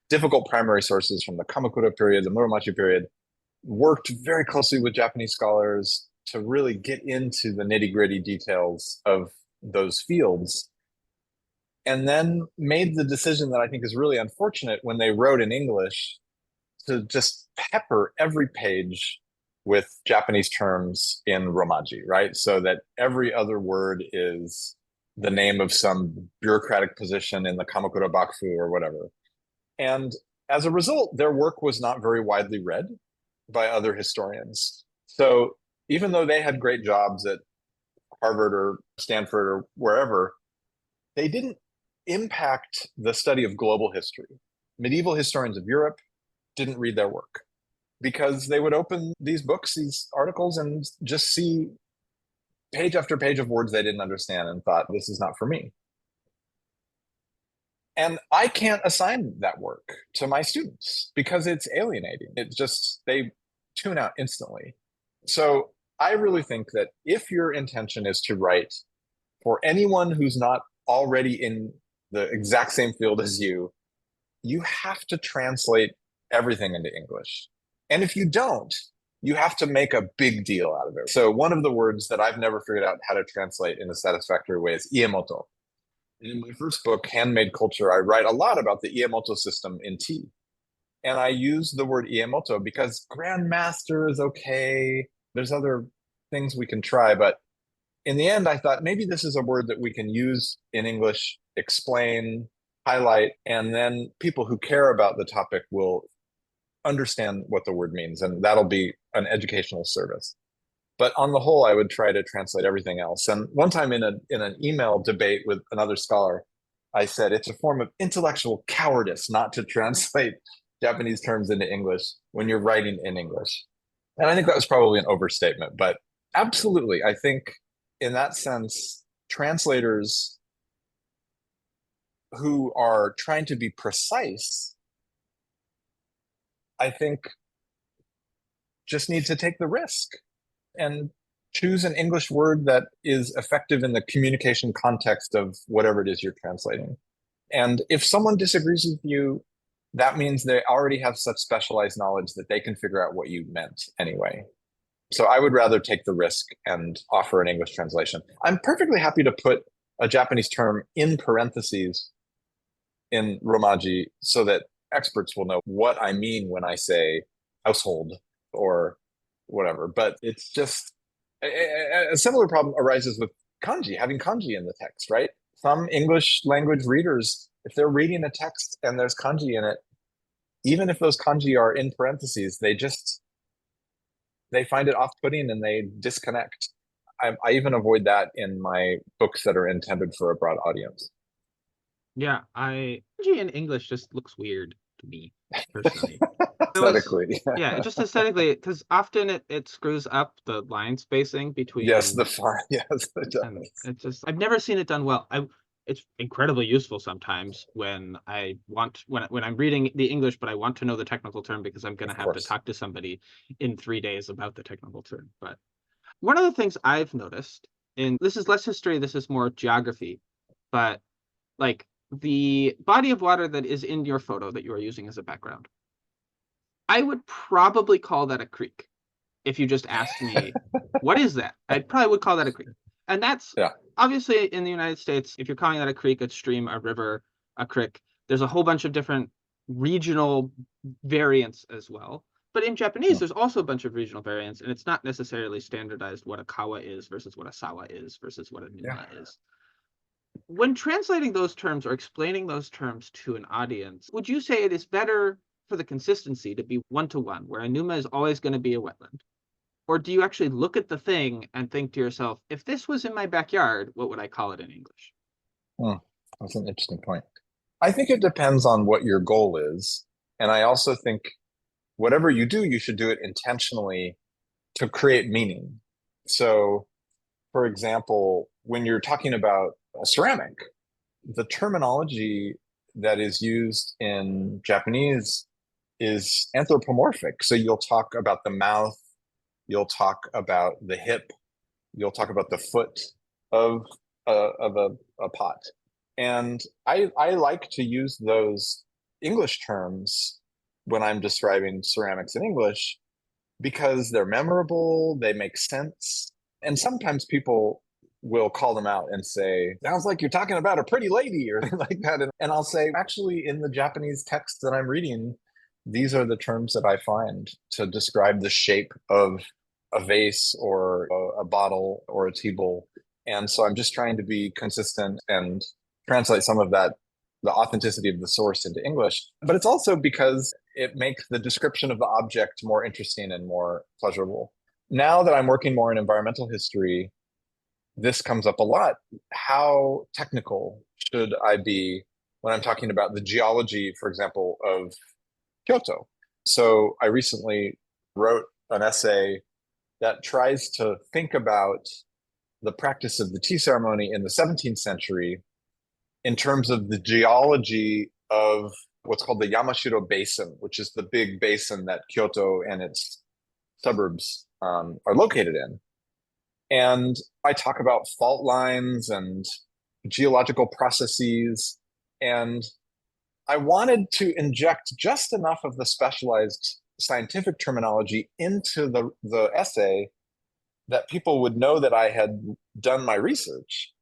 difficult primary sources from the Kamakura period, the Muromachi period, worked very closely with Japanese scholars to really get into the nitty-gritty details of those fields, and then made the decision that I think is really unfortunate when they wrote in English to just pepper every page with Japanese terms in Romaji, right? So that every other word is the name of some bureaucratic position in the Kamakura Bakufu or whatever. And as a result, their work was not very widely read by other historians. So even though they had great jobs at Harvard or Stanford or wherever, they didn't impact the study of global history. Medieval historians of Europe didn't read their work because they would open these books, these articles, and just see page after page of words they didn't understand and thought, this is not for me. And I can't assign that work to my students because it's alienating. It just, they tune out instantly. So I really think that if your intention is to write for anyone who's not already in the exact same field as you have to translate everything into English. And if you don't, you have to make a big deal out of it. So one of the words that I've never figured out how to translate in a satisfactory way is Iemoto. And in my first book, Handmade Culture, I write a lot about the Iemoto system in tea. And I use the word Iemoto because Grandmaster is okay. There's other things we can try. But in the end, I thought maybe this is a word that we can use in English, explain, highlight, and then people who care about the topic will understand what the word means. And that'll be an educational service. But on the whole, I would try to translate everything else. And one time in an email debate with another scholar, I said it's a form of intellectual cowardice not to translate Japanese terms into English when you're writing in English. And I think that was probably an overstatement, but absolutely, I think in that sense, translators who are trying to be precise, I think just need to take the risk and choose an English word that is effective in the communication context of whatever it is you're translating. And if someone disagrees with you, that means they already have such specialized knowledge that they can figure out what you meant anyway. So I would rather take the risk and offer an English translation. I'm perfectly happy to put a Japanese term in parentheses in Romaji so that experts will know what I mean when I say household or whatever. But it's just a similar problem arises with kanji, having kanji in the text, right? Some English language readers, if they're reading a text and there's kanji in it, even if those kanji are in parentheses, they find it off-putting and they disconnect. I even avoid that in my books that are intended for a broad audience. Yeah, kanji in English just looks weird to me personally. Aesthetically. Yeah, just aesthetically, because often it screws up the line spacing between. Yes, the font. Yes, it And does. it's just, I've never seen it done well. It's incredibly useful sometimes when when I'm reading the English, but I want to know the technical term because I'm going to have to talk to somebody in 3 days about the technical term. But one of the things I've noticed, and this is less history, this is more geography, but like the body of water that is in your photo that you are using as a background, I would probably call that a creek. If you just asked me, what is that? I probably would call that a creek. And that's obviously in the United States, if you're calling that a creek, a stream, a river, a creek, there's a whole bunch of different regional variants as well. But in Japanese, there's also a bunch of regional variants, and it's not necessarily standardized what a kawa is versus what a sawa is versus what a numa is. When translating those terms or explaining those terms to an audience, would you say it is better for the consistency to be one-to-one, where a numa is always going to be a wetland? Or do you actually look at the thing and think to yourself, if this was in my backyard, what would I call it in English? That's an interesting point. I think it depends on what your goal is. And I also think whatever you do, you should do it intentionally to create meaning. So, for example, when you're talking about a ceramic, the terminology that is used in Japanese is anthropomorphic. So you'll talk about the mouth, you'll talk about the hip, you'll talk about the foot of a pot. And I like to use those English terms when I'm describing ceramics in English because they're memorable, they make sense. And sometimes people will call them out and say, sounds like you're talking about a pretty lady or like that. And I'll say, actually, in the Japanese text that I'm reading, these are the terms that I find to describe the shape of a vase or a bottle or a tea bowl. And so I'm just trying to be consistent and translate some of that, the authenticity of the source into English. But it's also because it makes the description of the object more interesting and more pleasurable. Now that I'm working more in environmental history, this comes up a lot. How technical should I be when I'm talking about the geology, for example, of Kyoto? So I recently wrote an essay that tries to think about the practice of the tea ceremony in the 17th century in terms of the geology of what's called the Yamashiro Basin, which is the big basin that Kyoto and its suburbs are located in. And I talk about fault lines and geological processes. And I wanted to inject just enough of the specialized scientific terminology into the essay that people would know that I had done my research,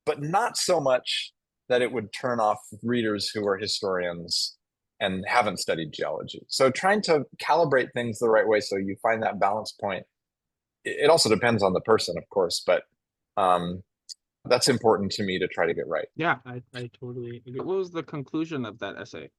but not so much that it would turn off readers who are historians and haven't studied geology. So trying to calibrate things the right way so you find that balance point. It also depends on the person, of course, but that's important to me to try to get right. Yeah, I totally agree. What was the conclusion of that essay?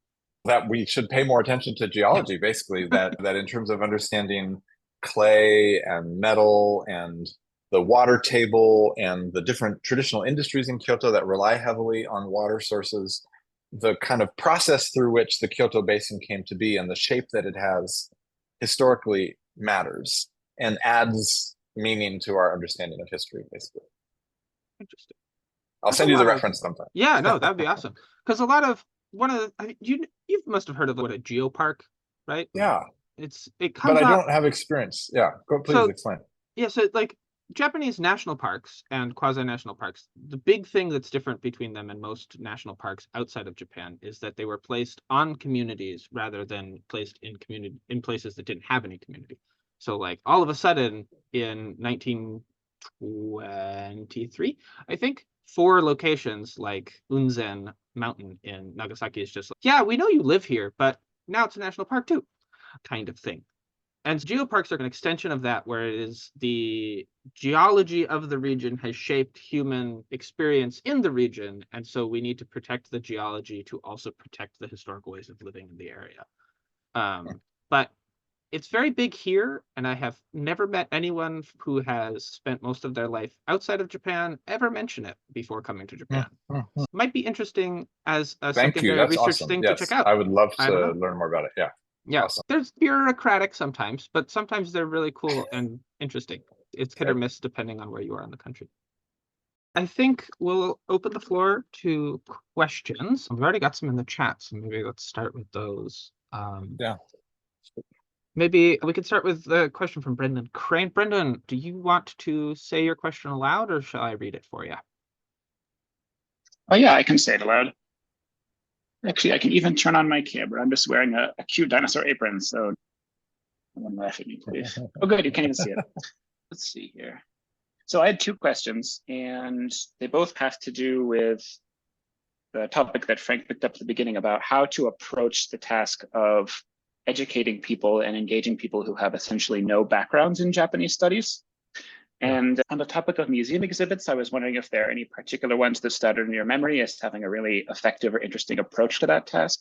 That we should pay more attention to geology, basically, that in terms of understanding clay and metal and the water table and the different traditional industries in Kyoto that rely heavily on water sources, the kind of process through which the Kyoto Basin came to be and the shape that it has historically matters and adds meaning to our understanding of history, basically. Interesting. I'll send you the reference sometime. Yeah, no, that'd be awesome. Because a lot of you must have heard of what a geopark, right? Yeah. It comes but I up, don't have experience. Yeah, please explain. Yeah, so like Japanese national parks and quasi-national parks, the big thing that's different between them and most national parks outside of Japan is that they were placed on communities rather than placed in places that didn't have any community. So like all of a sudden in 1923, I think, 4 locations like Unzen Mountain in Nagasaki is just like, yeah, we know you live here, but now it's a national park too, kind of thing. And geoparks are an extension of that, where it is the geology of the region has shaped human experience in the region. And so we need to protect the geology to also protect the historical ways of living in the area. But it's very big here, and I have never met anyone who has spent most of their life outside of Japan ever mention it before coming to Japan. Might be interesting as a secondary research thing to check out. I would love to learn more about it. Yeah. Yeah, awesome. There's bureaucratic sometimes, but sometimes they're really cool and interesting. It's hit or miss depending on where you are in the country. I think we'll open the floor to questions. We've already got some in the chat, so maybe let's start with those. Yeah. Maybe we could start with the question from Brendan Crane. Brendan, do you want to say your question aloud, or shall I read it for you? Oh yeah, I can say it aloud. Actually, I can even turn on my camera. I'm just wearing a cute dinosaur apron, so no one laugh at me, please. Oh, good, you can't even see it. Let's see here. So I had two questions, and they both have to do with the topic that Frank picked up at the beginning about how to approach the task of educating people and engaging people who have essentially no backgrounds in Japanese studies. And on the topic of museum exhibits, I was wondering if there are any particular ones that stood out in your memory as having a really effective or interesting approach to that task.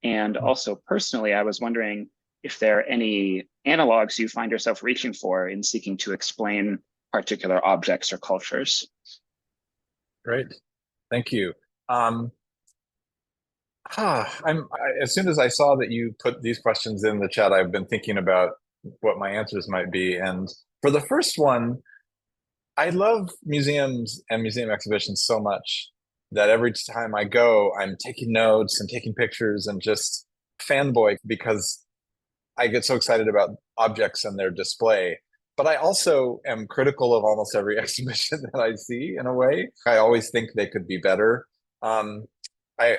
And also personally, I was wondering if there are any analogs you find yourself reaching for in seeking to explain particular objects or cultures. Great, thank you. As soon as I saw that you put these questions in the chat, I've been thinking about what my answers might be. And for the first one, I love museums and museum exhibitions so much that every time I go, I'm taking notes and taking pictures and just fanboy because I get so excited about objects and their display. But I also am critical of almost every exhibition that I see in a way. I always think they could be better. I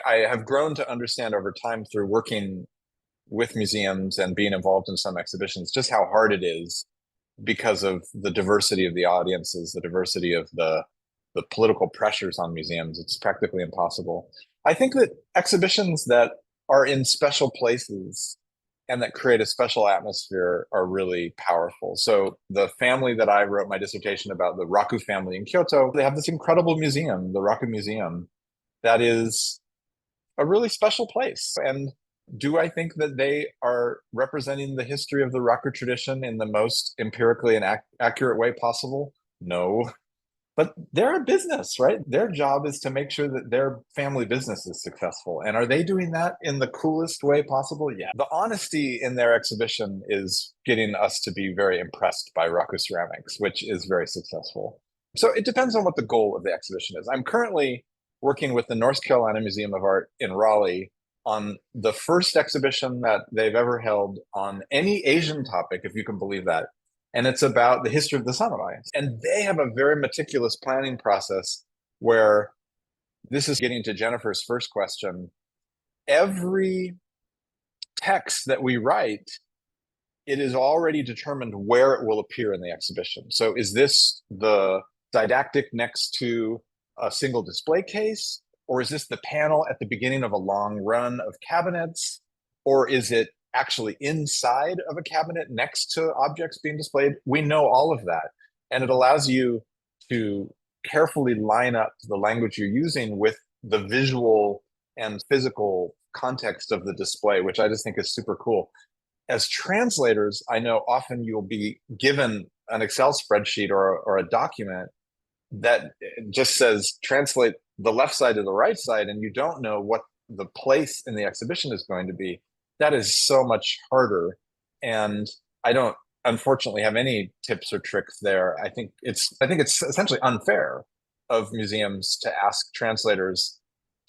have grown to understand over time through working with museums and being involved in some exhibitions just how hard it is because of the diversity of the audiences, the diversity of the political pressures on museums. It's practically impossible. I think that exhibitions that are in special places and that create a special atmosphere are really powerful. So the family that I wrote my dissertation about, the Raku family in Kyoto, they have this incredible museum, the Raku Museum, that is a really special place. And do I think that they are representing the history of the Raku tradition in the most empirically and accurate way possible? No. But they're a business, right? Their job is to make sure that their family business is successful. And are they doing that in the coolest way possible? Yeah. The honesty in their exhibition is getting us to be very impressed by Raku ceramics, which is very successful. So it depends on what the goal of the exhibition is. I'm currently working with the North Carolina Museum of Art in Raleigh on the first exhibition that they've ever held on any Asian topic, if you can believe that. And it's about the history of the samurai. And they have a very meticulous planning process where, this is getting to Jennifer's first question, every text that we write, it is already determined where it will appear in the exhibition. So is this the didactic next to a single display case? Or is this the panel at the beginning of a long run of cabinets? Or is it actually inside of a cabinet next to objects being displayed? We know all of that. And it allows you to carefully line up the language you're using with the visual and physical context of the display, which I just think is super cool. As translators, I know often you'll be given an Excel spreadsheet or a document that just says translate the left side to the right side, and you don't know what the place in the exhibition is going to be. That is so much harder. And I don't, unfortunately, have any tips or tricks there. I think it's essentially unfair of museums to ask translators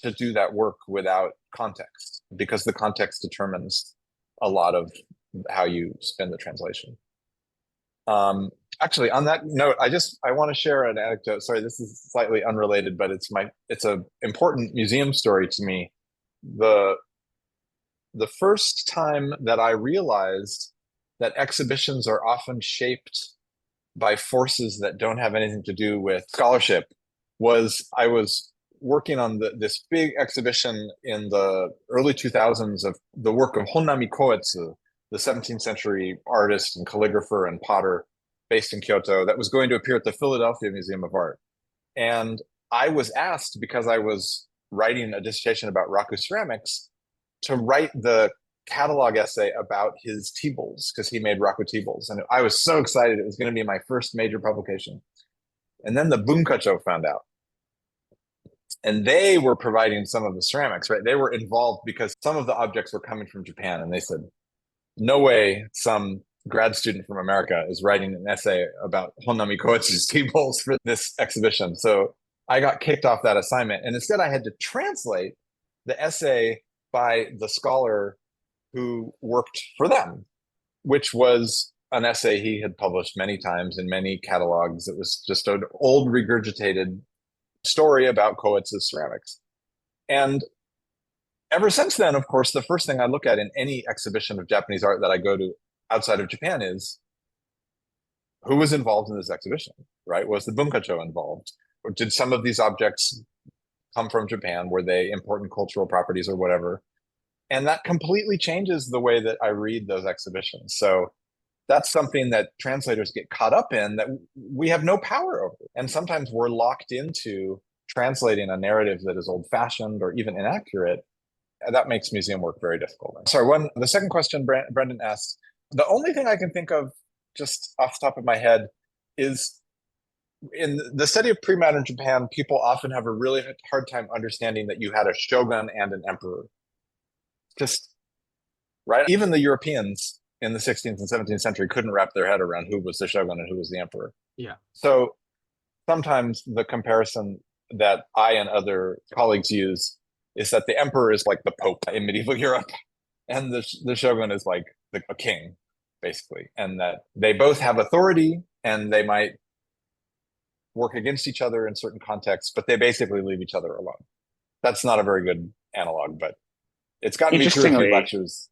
to do that work without context, because the context determines a lot of how you spin the translation. Actually, on that note, I want to share an anecdote. Sorry, this is slightly unrelated, but it's a important museum story to me. The first time that I realized that exhibitions are often shaped by forces that don't have anything to do with scholarship was I was working on this big exhibition in the early 2000s of the work of Honnami Koetsu, the 17th century artist and calligrapher and potter based in Kyoto, that was going to appear at the Philadelphia Museum of Art. And I was asked, because I was writing a dissertation about Raku ceramics, to write the catalog essay about his tea bowls, because he made Raku tea bowls. And I was so excited. It was going to be my first major publication. And then the Bunkacho found out. And they were providing some of the ceramics, right? They were involved because some of the objects were coming from Japan. And they said, no way some grad student from America is writing an essay about Honnami Koetsu's tea bowls for this exhibition. So I got kicked off that assignment. And instead I had to translate the essay by the scholar who worked for them, which was an essay he had published many times in many catalogs. It was just an old regurgitated story about Koetsu's ceramics. And ever since then, of course, the first thing I look at in any exhibition of Japanese art that I go to outside of Japan is who was involved in this exhibition, right? Was the bunkacho involved? Or did some of these objects come from Japan? Were they important cultural properties or whatever? And that completely changes the way that I read those exhibitions. So that's something that translators get caught up in that we have no power over. And sometimes we're locked into translating a narrative that is old-fashioned or even inaccurate. And that makes museum work very difficult. Sorry, the second question Brendan asked, the only thing I can think of just off the top of my head is in the study of pre-modern Japan, people often have a really hard time understanding that you had a shogun and an emperor. Just, right? Even the Europeans in the 16th and 17th century couldn't wrap their head around who was the shogun and who was the emperor. Yeah. So sometimes the comparison that I and other colleagues use is that the emperor is like the pope in medieval Europe, and the shogun is like a king, basically, and that they both have authority and they might work against each other in certain contexts, but they basically leave each other alone. That's not a very good analog, but it's gotten me through a few lectures.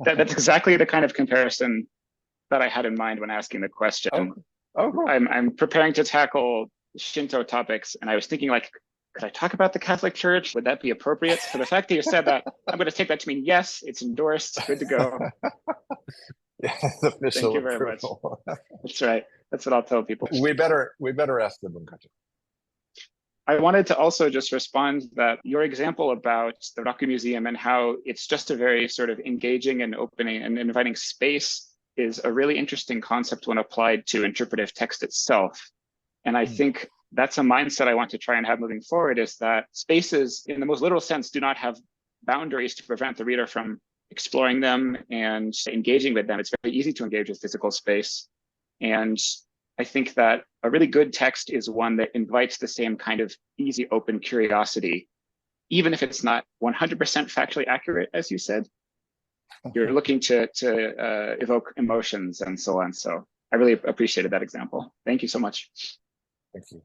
That's exactly the kind of comparison that I had in mind when asking the question. Oh, cool. I'm preparing to tackle Shinto topics, and I was thinking, like, could I talk about the Catholic Church? Would that be appropriate? So the fact that you said that, I'm going to take that to mean yes, it's endorsed, good to go. Yeah, official Thank you very approval. much. That's right. That's what I'll tell people. We better ask the bunkacho. I wanted to also just respond that your example about the Raku Museum and how it's just a very sort of engaging and opening and inviting space is a really interesting concept when applied to interpretive text itself. And I think that's a mindset I want to try and have moving forward, is that spaces in the most literal sense do not have boundaries to prevent the reader from exploring them and engaging with them. It's very easy to engage with physical space. And I think that a really good text is one that invites the same kind of easy, open curiosity, even if it's not 100% factually accurate, as you said. You're looking to evoke emotions and so on. So I really appreciated that example. Thank you so much. Thank you.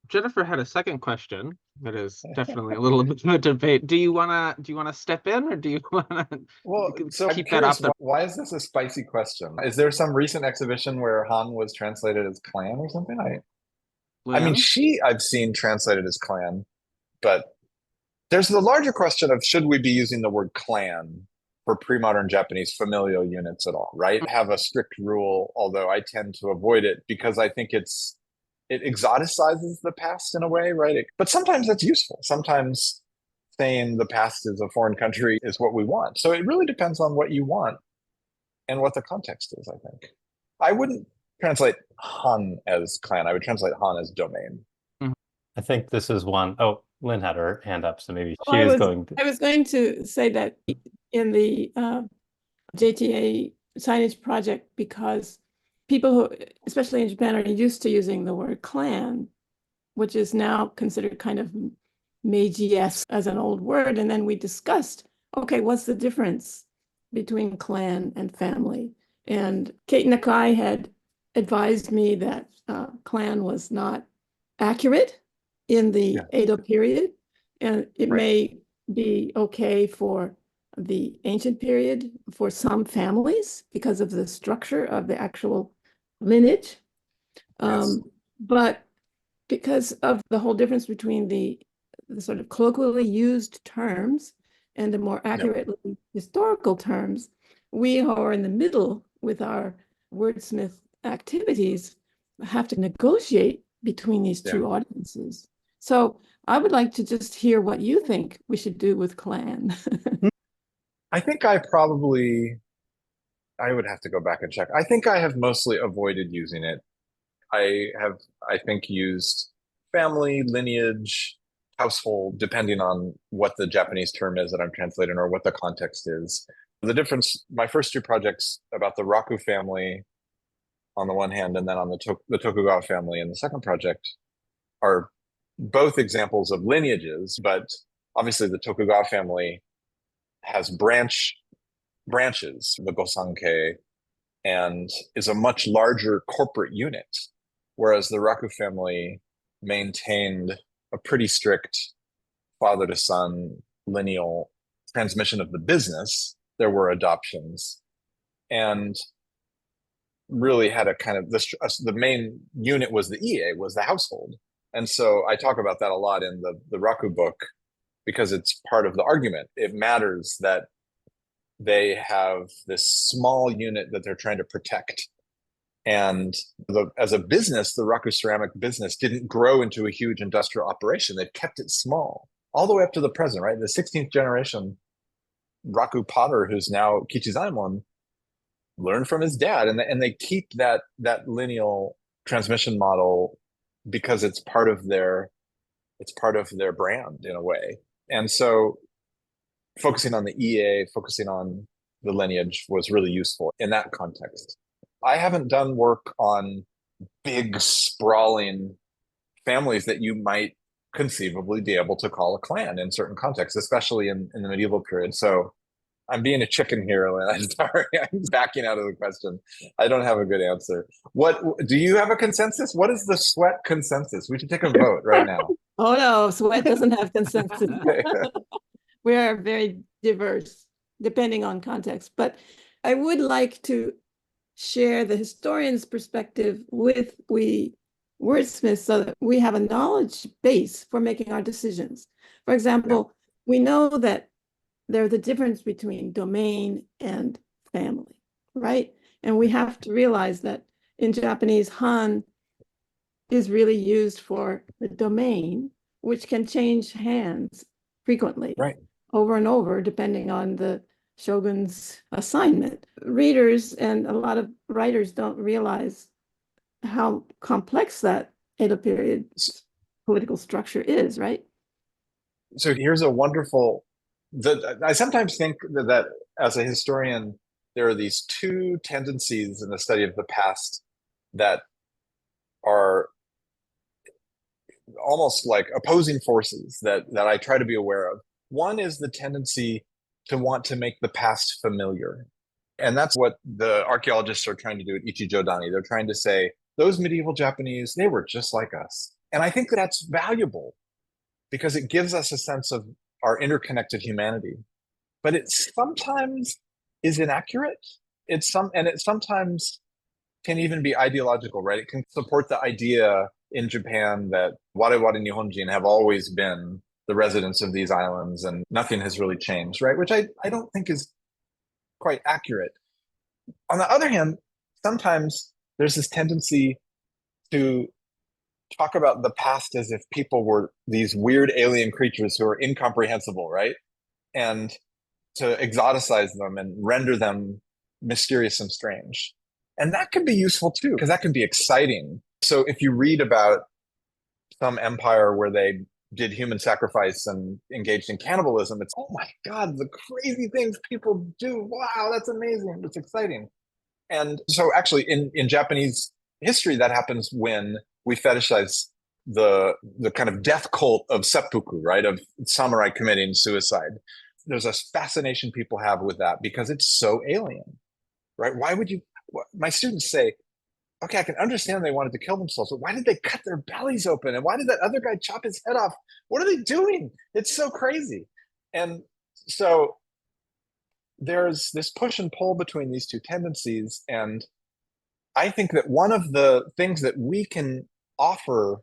Jennifer had a second question that is definitely a little bit of a debate. Do you wanna step in, or do you wanna? Well, so keep I'm that up curious, there? why is this a spicy question? Is there some recent exhibition where Han was translated as clan or something? I mean, I've seen translated as clan, but there's the larger question of should we be using the word clan for pre-modern Japanese familial units at all, right? Have a strict rule, although I tend to avoid it because I think it exoticizes the past in a way, right? But sometimes that's useful. Sometimes saying the past is a foreign country is what we want. So it really depends on what you want and what the context is, I think. I wouldn't translate Han as clan. I would translate Han as domain. I think this is one. Oh, Lynn had her hand up, so maybe Well, she was going to. I was going to say that in the JTA signage project, because people who, especially in Japan, are used to using the word clan, which is now considered kind of Meiji-esque as an old word. And then we discussed, okay, what's the difference between clan and family? And Kate Nakai had advised me that clan was not accurate in the Edo period, and it may be okay for the ancient period for some families because of the structure of the actual lineage. But because of the whole difference between the sort of colloquially used terms and the more accurately historical terms, we who are in the middle with our wordsmith activities have to negotiate between these two audiences. So I would like to just hear what you think we should do with clan. I think I would have to go back and check. I think I have mostly avoided using it. I think, used family, lineage, household, depending on what the Japanese term is that I'm translating or what the context is. The difference, my first two projects about the Raku family on the one hand, and then on the Tokugawa family in the second project, are both examples of lineages, but obviously the Tokugawa family has branches, the Gosankei, and is a much larger corporate unit, whereas the Raku family maintained a pretty strict father to son lineal transmission of the business, there were adoptions, and really had a kind of the main unit was the ie, was the household. And so I talk about that a lot in the Raku book, because it's part of the argument. It matters that they have this small unit that they're trying to protect. And as a business, the Raku ceramic business didn't grow into a huge industrial operation. They've kept it small all the way up to the present, right? The 16th generation Raku potter, who's now Kichizaemon, learned from his dad, and they keep that lineal transmission model because it's part of their brand in a way. And so focusing on the EA, focusing on the lineage was really useful in that context. I haven't done work on big sprawling families that you might conceivably be able to call a clan in certain contexts, especially in the medieval period. So I'm being a chicken here, Lynn. I'm sorry. I'm backing out of the question. I don't have a good answer. What do you have a consensus? What is the sweat consensus? We should take a vote right now. Oh no, sweat doesn't have consensus. We are very diverse, depending on context. But I would like to share the historian's perspective with we wordsmiths so that we have a knowledge base for making our decisions. For example, we know that there's the difference between domain and family, right? And we have to realize that in Japanese, han is really used for the domain, which can change hands frequently, right, over and over, depending on the shogun's assignment. Readers and a lot of writers don't realize how complex that Edo period political structure is, right? So here's a wonderful, I sometimes think that as a historian, there are these two tendencies in the study of the past that are almost like opposing forces that I try to be aware of. One is the tendency to want to make the past familiar. And that's what the archaeologists are trying to do at Ichijodani. They're trying to say, those medieval Japanese, they were just like us. And I think that that's valuable because it gives us a sense of our interconnected humanity. But it sometimes is inaccurate. It sometimes can even be ideological, right? It can support the idea in Japan that Wareware Nihonjin have always been the residents of these islands and nothing has really changed, right? Which I don't think is quite accurate. On the other hand, sometimes there's this tendency to talk about the past as if people were these weird alien creatures who are incomprehensible, right? And to exoticize them and render them mysterious and strange. And that can be useful too, because that can be exciting. So if you read about some empire where they did human sacrifice and engaged in cannibalism, it's, oh my God, the crazy things people do. Wow, that's amazing. It's exciting. And so actually in Japanese history, that happens when we fetishize the kind of death cult of seppuku, right? Of samurai committing suicide. There's a fascination people have with that because it's so alien, right? Why would you, my students say, okay, I can understand they wanted to kill themselves, but why did they cut their bellies open? And why did that other guy chop his head off? What are they doing? It's so crazy. And so there's this push and pull between these two tendencies. And I think that one of the things that we can offer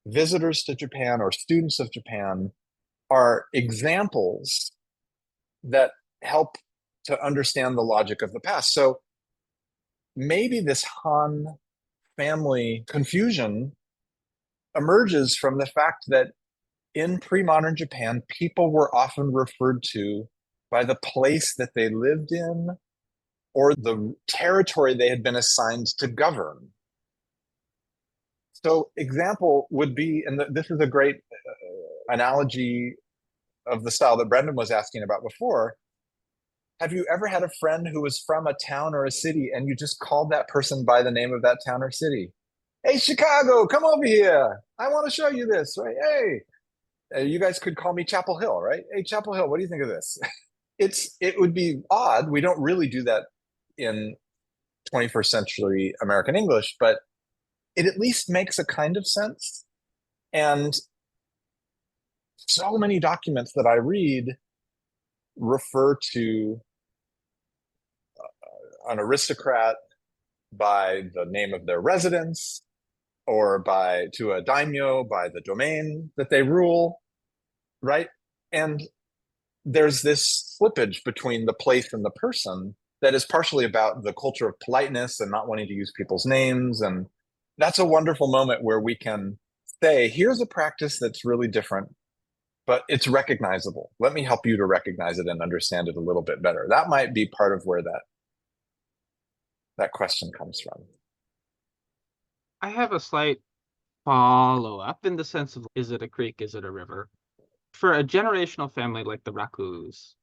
visitors to Japan or students of Japan are examples that help to understand the logic of the past. So maybe this Han family confusion emerges from the fact that in pre-modern Japan, people were often referred to by the place that they lived in or the territory they had been assigned to govern. So example would be, and this is a great analogy of the style that Brendan was asking about before. Have you ever had a friend who was from a town or a city and you just called that person by the name of that town or city? Hey, Chicago, come over here. I want to show you this, right? Hey, you guys could call me Chapel Hill, right? Hey, Chapel Hill, what do you think of this? It would be odd. We don't really do that in 21st century American English, but it at least makes a kind of sense. And so many documents that I read refer to an aristocrat by the name of their residence, or to a daimyo by the domain that they rule, right? And there's this slippage between the place and the person that is partially about the culture of politeness and not wanting to use people's names. And that's a wonderful moment where we can say, here's a practice that's really different, but it's recognizable. Let me help you to recognize it and understand it a little bit better. That might be part of where that question comes from. I have a slight follow-up in the sense of, is it a creek, is it a river? For a generational family like the Rakus,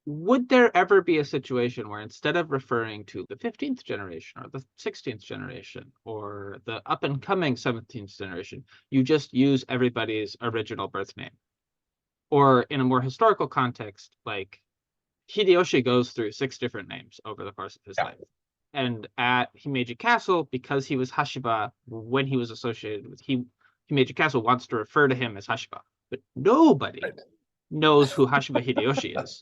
would there ever be a situation where instead of referring to the 15th generation or the 16th generation or the up-and-coming 17th generation, you just use everybody's original birth name? Or in a more historical context, like Hideyoshi goes through 6 different names over the course of his life. And at Himeji Castle, because he was Hashiba, when he was associated with Himeji Castle wants to refer to him as Hashiba, but nobody knows who Hashiba Hideyoshi is.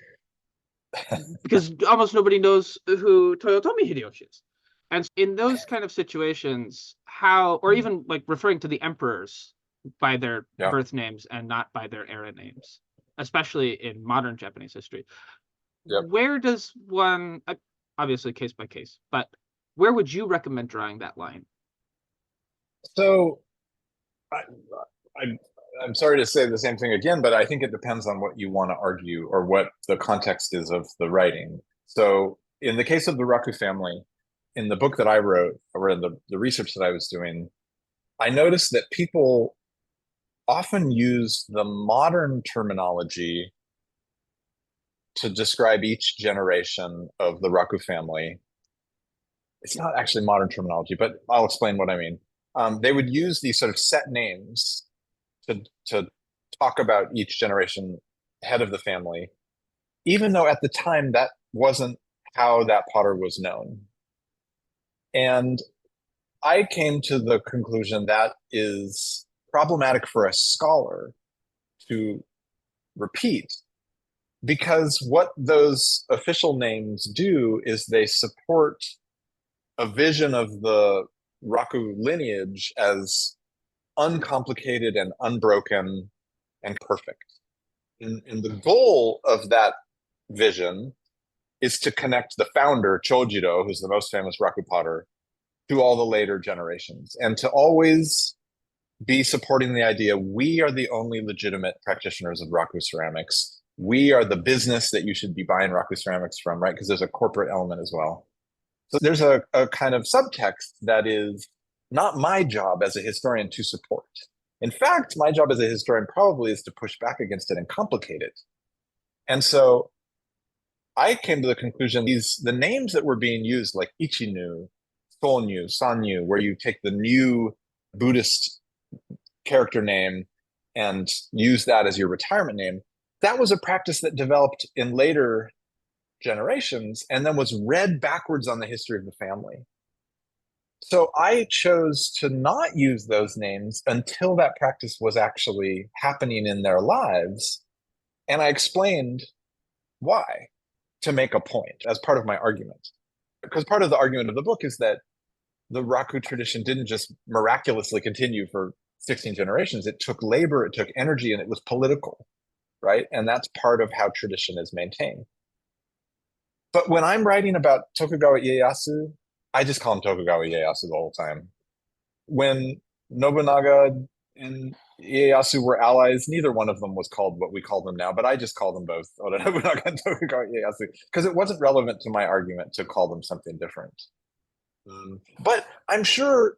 Because almost nobody knows who Toyotomi Hideyoshi is. And in those kind of situations, or even like referring to the emperors by their birth names and not by their era names, especially in modern Japanese history, where does one, obviously case by case, but where would you recommend drawing that line? So I'm sorry to say the same thing again, but I think it depends on what you want to argue or what the context is of the writing. So in the case of the Raku family, in the book that I wrote, or in the research that I was doing, I noticed that people often use the modern terminology to describe each generation of the Raku family. It's not actually modern terminology, but I'll explain what I mean. They would use these sort of set names to talk about each generation head of the family, even though at the time that wasn't how that potter was known. And I came to the conclusion that is problematic for a scholar to repeat, because what those official names do is they support a vision of the Raku lineage as uncomplicated and unbroken and perfect. And the goal of that vision is to connect the founder, Chojiro, who's the most famous Raku potter, to all the later generations, and to always be supporting the idea we are the only legitimate practitioners of Raku ceramics. We are the business that you should be buying Raku ceramics from, right? Because there's a corporate element as well. So there's a kind of subtext that is not my job as a historian to support. In fact, my job as a historian probably is to push back against it and complicate it. And so I came to the conclusion the names that were being used, like Ichinu, Sonyu, Sanyu, where you take the new Buddhist character name and use that as your retirement name, that was a practice that developed in later generations and then was read backwards on the history of the family. So I chose to not use those names until that practice was actually happening in their lives. And I explained why, to make a point as part of my argument. Because part of the argument of the book is that the Raku tradition didn't just miraculously continue for 16 generations. It took labor, it took energy, and it was political, right? And that's part of how tradition is maintained. But when I'm writing about Tokugawa Ieyasu, I just call him Tokugawa Ieyasu the whole time. When Nobunaga and Ieyasu were allies, neither one of them was called what we call them now, but I just call them both Oda Nobunaga and Tokugawa Ieyasu because it wasn't relevant to my argument to call them something different. But I'm sure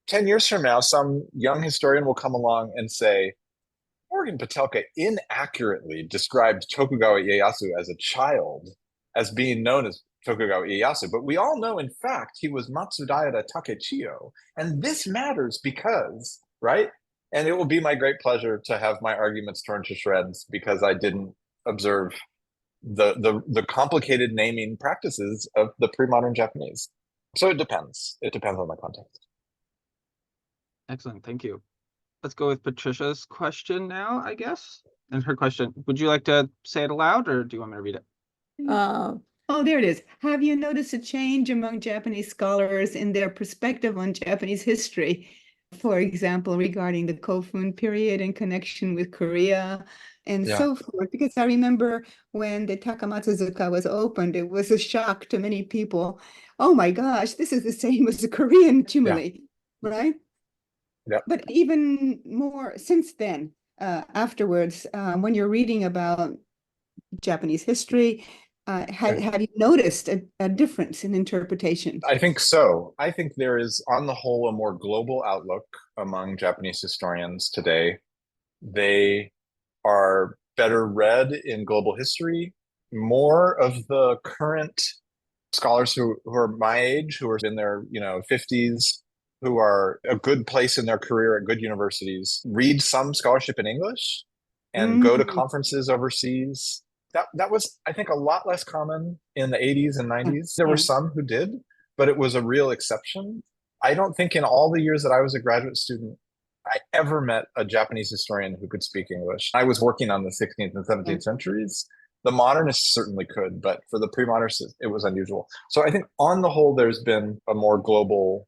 10 years from now, some young historian will come along and say, Morgan Pitelka inaccurately described Tokugawa Ieyasu as a child as being known as Tokugawa Ieyasu, but we all know, in fact, he was Matsudaira Takechiyo. And this matters because, right? And it will be my great pleasure to have my arguments torn to shreds because I didn't observe the complicated naming practices of the pre-modern Japanese. So it depends. It depends on the context. Excellent, thank you. Let's go with Patricia's question now, I guess. And her question, would you like to say it aloud or do you want me to read it? Uh, Oh, there it is. Have you noticed a change among Japanese scholars in their perspective on Japanese history? For example, regarding the Kofun period in connection with Korea and Yeah. so forth. Because I remember when the Takamatsuzuka was opened, it was a shock to many people. Oh my gosh, this is the same as the Korean tumuli, right? Yeah. But even more since then, afterwards, when you're reading about Japanese history, have you noticed a difference in interpretation? I think so. I think there is, on the whole, a more global outlook among Japanese historians today. They are better read in global history. More of the current scholars who are my age, who are in their 50s, who are a good place in their career at good universities, read some scholarship in English and go to conferences overseas. That was, I think, a lot less common in the 80s and 90s. There were some who did, but it was a real exception. I don't think in all the years that I was a graduate student, I ever met a Japanese historian who could speak English. I was working on the 16th and 17th centuries. The modernists certainly could, but for the pre-modernists, it was unusual. So I think on the whole, there's been a more global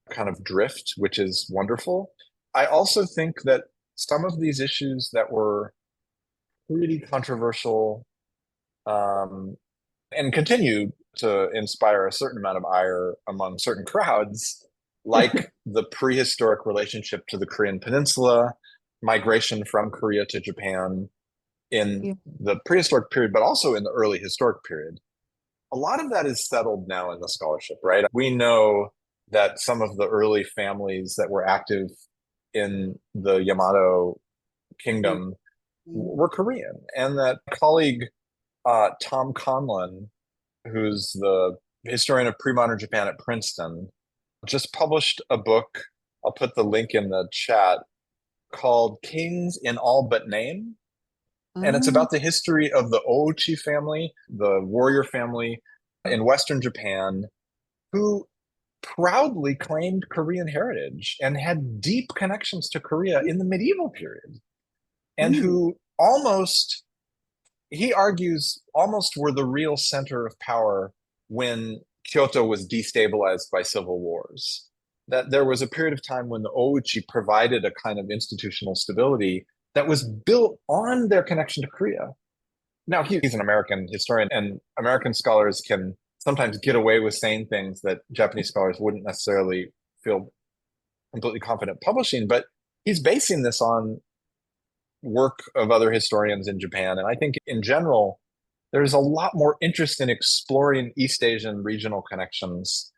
kind of drift, which is wonderful. I also think that some of these issues that were pretty controversial and continue to inspire a certain amount of ire among certain crowds, like the prehistoric relationship to the Korean Peninsula, migration from Korea to Japan in the prehistoric period, but also in the early historic period. A lot of that is settled now in the scholarship, right? We know that some of the early families that were active in the Yamato kingdom were Korean, and that colleague Tom Conlon, who's the historian of pre-modern Japan at Princeton, just published a book, I'll put the link in the chat, called Kings in All But Name. And it's about the history of the Ouchi family, the warrior family in Western Japan, who proudly claimed Korean heritage and had deep connections to Korea in the medieval period, and who almost, he argues, almost were the real center of power when Kyoto was destabilized by civil wars. That there was a period of time when the Ouchi provided a kind of institutional stability that was built on their connection to Korea. Now, he's an American historian, and American scholars can sometimes get away with saying things that Japanese scholars wouldn't necessarily feel completely confident publishing, but he's basing this on work of other historians in Japan. And I think in general, there's a lot more interest in exploring East Asian regional connections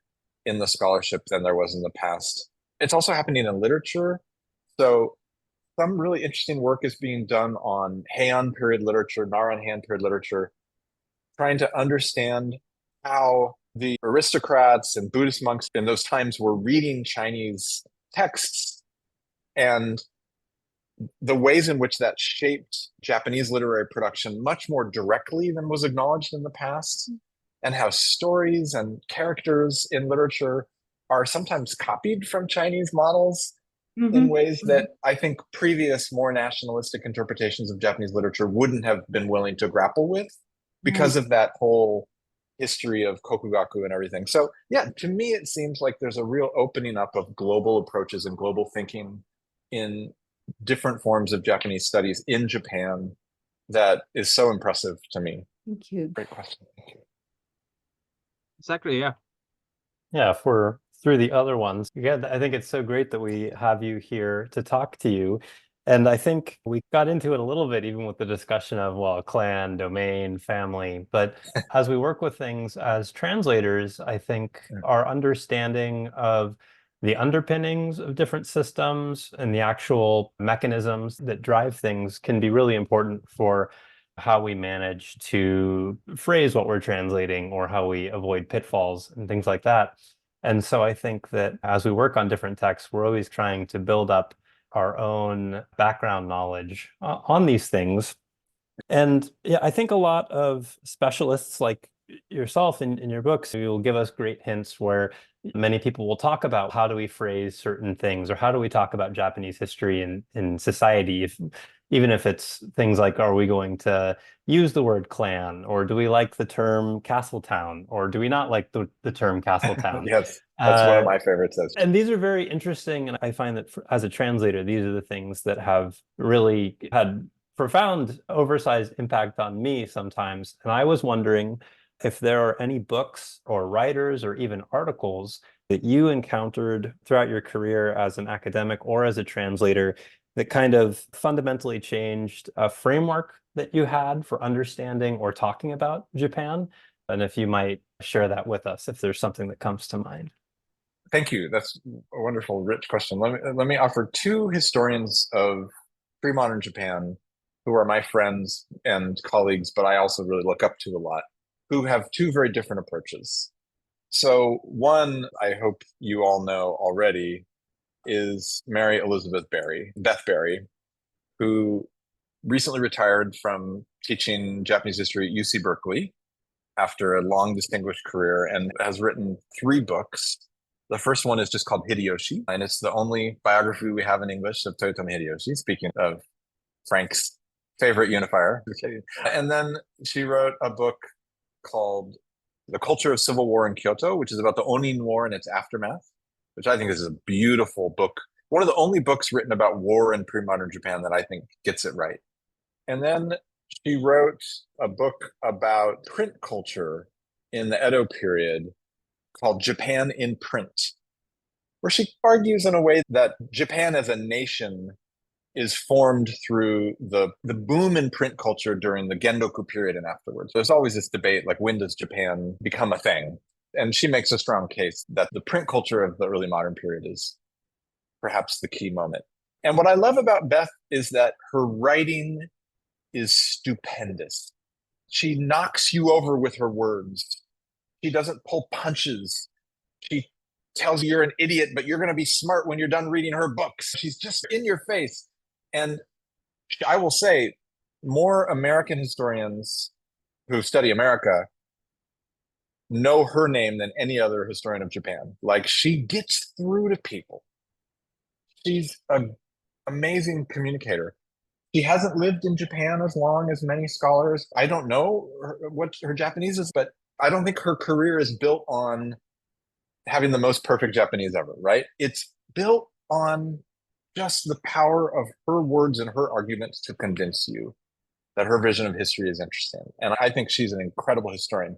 in the scholarship than there was in the past. It's also happening in literature. So some really interesting work is being done on Heian period literature, Naran Heian period literature, trying to understand how the aristocrats and Buddhist monks in those times were reading Chinese texts and the ways in which that shaped Japanese literary production much more directly than was acknowledged in the past, and how stories and characters in literature are sometimes copied from Chinese models in ways that I think previous, more nationalistic interpretations of Japanese literature wouldn't have been willing to grapple with because of that whole history of kokugaku and everything. So yeah, to me, it seems like there's a real opening up of global approaches and global thinking in different forms of Japanese studies in Japan that is so impressive to me. Thank you. Great question. Thank you. Exactly, yeah. Yeah, if we're through the other ones, again, I think it's so great that we have you here to talk to you. And I think we got into it a little bit, even with the discussion of, well, clan, domain, family. But as we work with things as translators, I think our understanding of the underpinnings of different systems and the actual mechanisms that drive things can be really important for how we manage to phrase what we're translating or how we avoid pitfalls and things like that. And so I think that as we work on different texts, we're always trying to build up our own background knowledge on these things. And yeah, I think a lot of specialists like yourself in your books, you'll give us great hints where many people will talk about how do we phrase certain things or how do we talk about Japanese history in society. If even if it's things like, are we going to use the word clan, or do we like the term castle town, or do we not like the term castle town? Yes, that's one of my favorites. And these are very interesting. And I find that as a translator, these are the things that have really had profound, oversized impact on me sometimes. And I was wondering if there are any books or writers or even articles that you encountered throughout your career as an academic or as a translator that kind of fundamentally changed a framework that you had for understanding or talking about Japan. And if you might share that with us, if there's something that comes to mind. Thank you. That's a wonderful, rich question. Let me offer two historians of pre-modern Japan who are my friends and colleagues, but I also really look up to a lot, who have two very different approaches. So one, I hope you all know already, is Mary Elizabeth Beth Berry, who recently retired from teaching Japanese history at UC Berkeley after a long, distinguished career, and has written 3 books. The first one is just called Hideyoshi, and it's the only biography we have in English of Toyotomi Hideyoshi, speaking of Frank's favorite unifier. And then she wrote a book called The Culture of Civil War in Kyoto, which is about the Onin War and its aftermath, which I think is a beautiful book. One of the only books written about war in pre-modern Japan that I think gets it right. And then she wrote a book about print culture in the Edo period called Japan in Print, where she argues in a way that Japan as a nation is formed through the boom in print culture during the Gendoku period and afterwards. There's always this debate, like, when does Japan become a thing? And she makes a strong case that the print culture of the early modern period is perhaps the key moment. And what I love about Beth is that her writing is stupendous. She knocks you over with her words. She doesn't pull punches. She tells you you're an idiot, but you're going to be smart when you're done reading her books. She's just in your face. And I will say, more American historians who study America know her name than any other historian of Japan. Like, she gets through to people. She's an amazing communicator. She hasn't lived in Japan as long as many scholars. I don't know what her Japanese is, but I don't think her career is built on having the most perfect Japanese ever, right? It's built on just the power of her words and her arguments to convince you that her vision of history is interesting. And I think she's an incredible historian.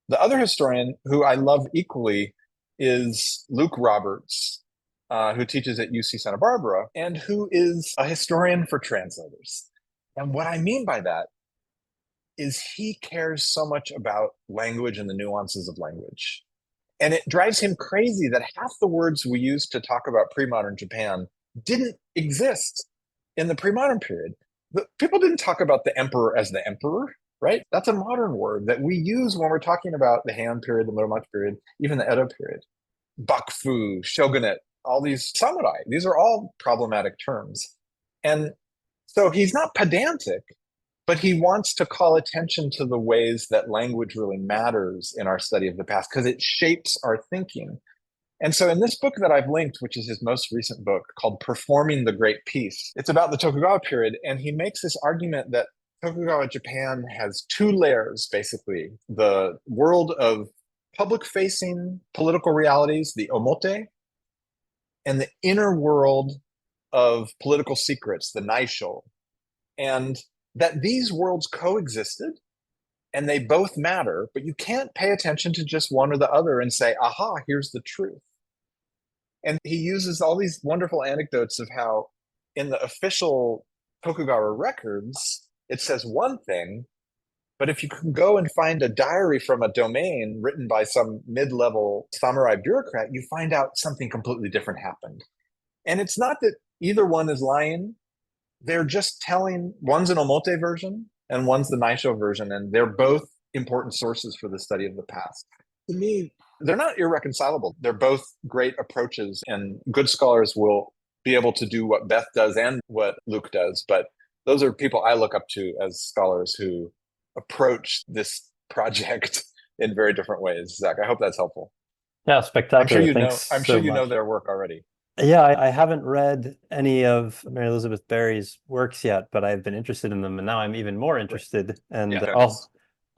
The other historian who I love equally is Luke Roberts, who teaches at UC Santa Barbara, and who is a historian for translators. And what I mean by that is he cares so much about language and the nuances of language. And it drives him crazy that half the words we use to talk about pre-modern Japan didn't exist in the pre-modern period. People didn't talk about the emperor as the emperor, right? That's a modern word that we use when we're talking about the Heian period, the Muromachi period, even the Edo period. Bakufu, shogunate, all these samurai, these are all problematic terms. And so he's not pedantic, but he wants to call attention to the ways that language really matters in our study of the past because it shapes our thinking. And so in this book that I've linked, which is his most recent book called Performing the Great Peace, it's about the Tokugawa period. And he makes this argument that Tokugawa Japan has 2 layers, basically: the world of public-facing political realities, the omote, and the inner world of political secrets, the naisho. And that these worlds coexisted and they both matter, but you can't pay attention to just one or the other and say, aha, here's the truth. And he uses all these wonderful anecdotes of how in the official Tokugawa records, it says one thing, but if you can go and find a diary from a domain written by some mid-level samurai bureaucrat, you find out something completely different happened. And it's not that either one is lying. They're just telling, one's an omote version and one's the naisho version, and they're both important sources for the study of the past. To me, they're not irreconcilable. They're both great approaches, and good scholars will be able to do what Beth does and what Luke does. But those are people I look up to as scholars who approach this project in very different ways. Zach, I hope that's helpful. Yeah, spectacular. I'm sure you know their work already. Yeah, I haven't read any of Mary Elizabeth Berry's works yet, but I've been interested in them, and now I'm even more interested. And Yeah.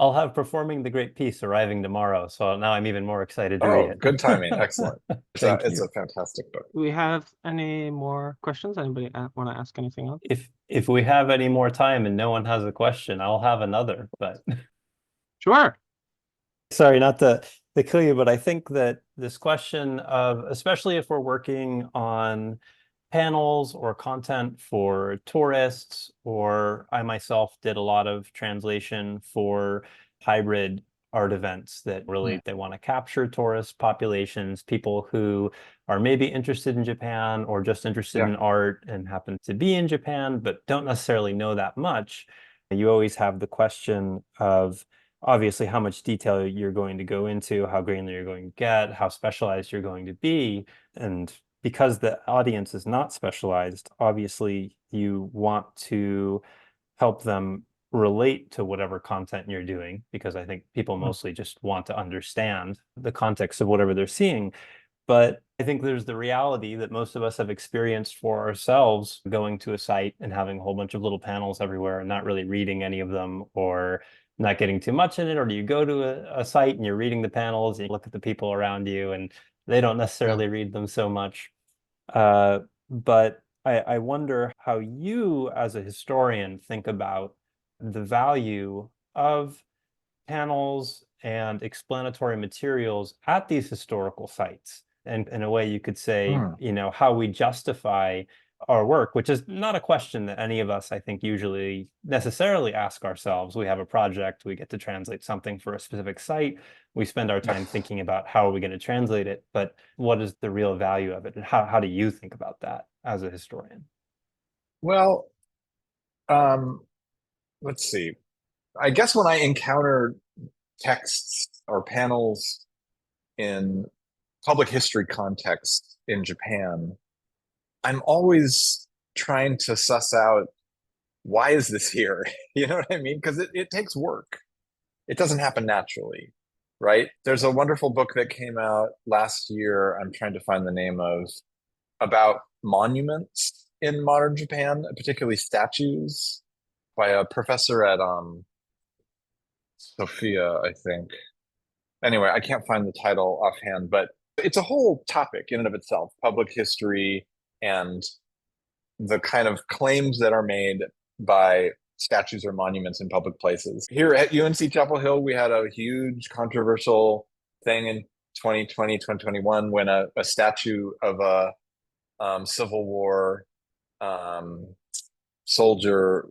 I'll have Performing the Great Peace arriving tomorrow, so now I'm even more excited to read Oh, it. good timing. Excellent. Thank It's you. a fantastic book. Do we have any more questions? Anybody want to ask anything else? If we have any more time and no one has a question, I'll have another, but Sure. sorry, not to kill you, but I think that this question of, especially if we're working on panels or content for tourists, or I myself did a lot of translation for hybrid art events that really they want to capture tourist populations, people who are maybe interested in Japan or just interested in art and happen to be in Japan, but don't necessarily know that much. You always have the question of obviously how much detail you're going to go into, how granular you're going to get, how specialized you're going to be. And because the audience is not specialized, obviously you want to help them relate to whatever content you're doing, because I think people mostly just want to understand the context of whatever they're seeing. But I think there's the reality that most of us have experienced for ourselves going to a site and having a whole bunch of little panels everywhere and not really reading any of them or not getting too much in it. Or do you go to a site and you're reading the panels and you look at the people around you and they don't necessarily read them so much. But I wonder how you, as a historian, think about the value of panels and explanatory materials at these historical sites. And in a way, you could say, how we justify our work, which is not a question that any of us, I think, usually necessarily ask ourselves. We have a project, we get to translate something for a specific site. We spend our time thinking about how are we going to translate it, but what is the real value of it? And how do you think about that as a historian? Well, let's see. I guess when I encounter texts or panels in public history context in Japan, I'm always trying to suss out, why is this here? You know what I mean? Because it takes work. It doesn't happen naturally, right? There's a wonderful book that came out last year, I'm trying to find the name of, about monuments in modern Japan, particularly statues, by a professor at Sophia, I think. Anyway, I can't find the title offhand, but it's a whole topic in and of itself, public history and the kind of claims that are made by statues or monuments in public places. Here at UNC Chapel Hill, we had a huge controversial thing in 2020, 2021, when a statue of a Civil War soldier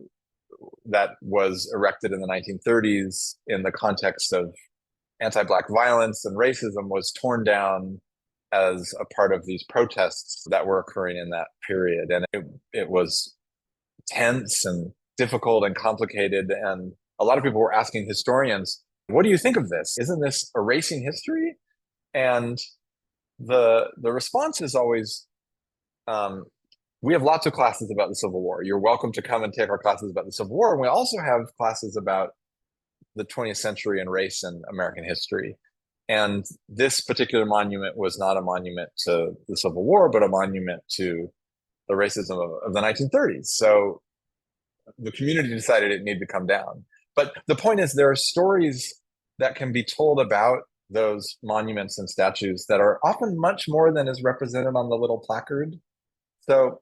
that was erected in the 1930s in the context of anti-Black violence and racism was torn down as a part of these protests that were occurring in that period. And it was tense and difficult and complicated. And a lot of people were asking historians, what do you think of this? Isn't this erasing history? And the response is always, we have lots of classes about the Civil War. You're welcome to come and take our classes about the Civil War. And we also have classes about the 20th century and race and American history. And this particular monument was not a monument to the Civil War, but a monument to the racism of the 1930s. So the community decided it needed to come down. But the point is, there are stories that can be told about those monuments and statues that are often much more than is represented on the little placard. So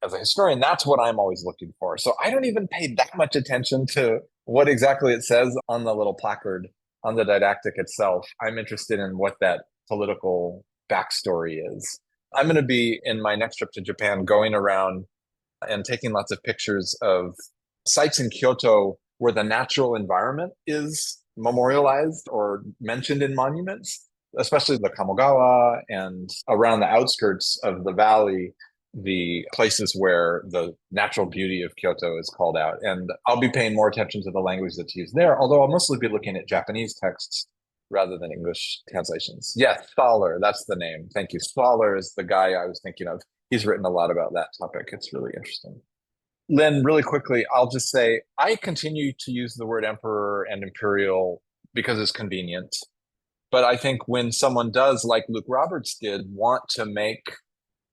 as a historian, that's what I'm always looking for. So I don't even pay that much attention to what exactly it says on the little placard, on the didactic itself. I'm interested in what that political backstory is. I'm going to be, in my next trip to Japan, going around and taking lots of pictures of sites in Kyoto where the natural environment is memorialized or mentioned in monuments, especially the Kamogawa and around the outskirts of the valley, the places where the natural beauty of Kyoto is called out. And I'll be paying more attention to the language that's used there, although I'll mostly be looking at Japanese texts rather than English translations. Yes, Thaler, that's the name. Thank you. Thaler is the guy I was thinking of. He's written a lot about that topic. It's really interesting. Lynn, really quickly, I'll just say, I continue to use the word emperor and imperial because it's convenient. But I think when someone does, like Luke Roberts did, want to make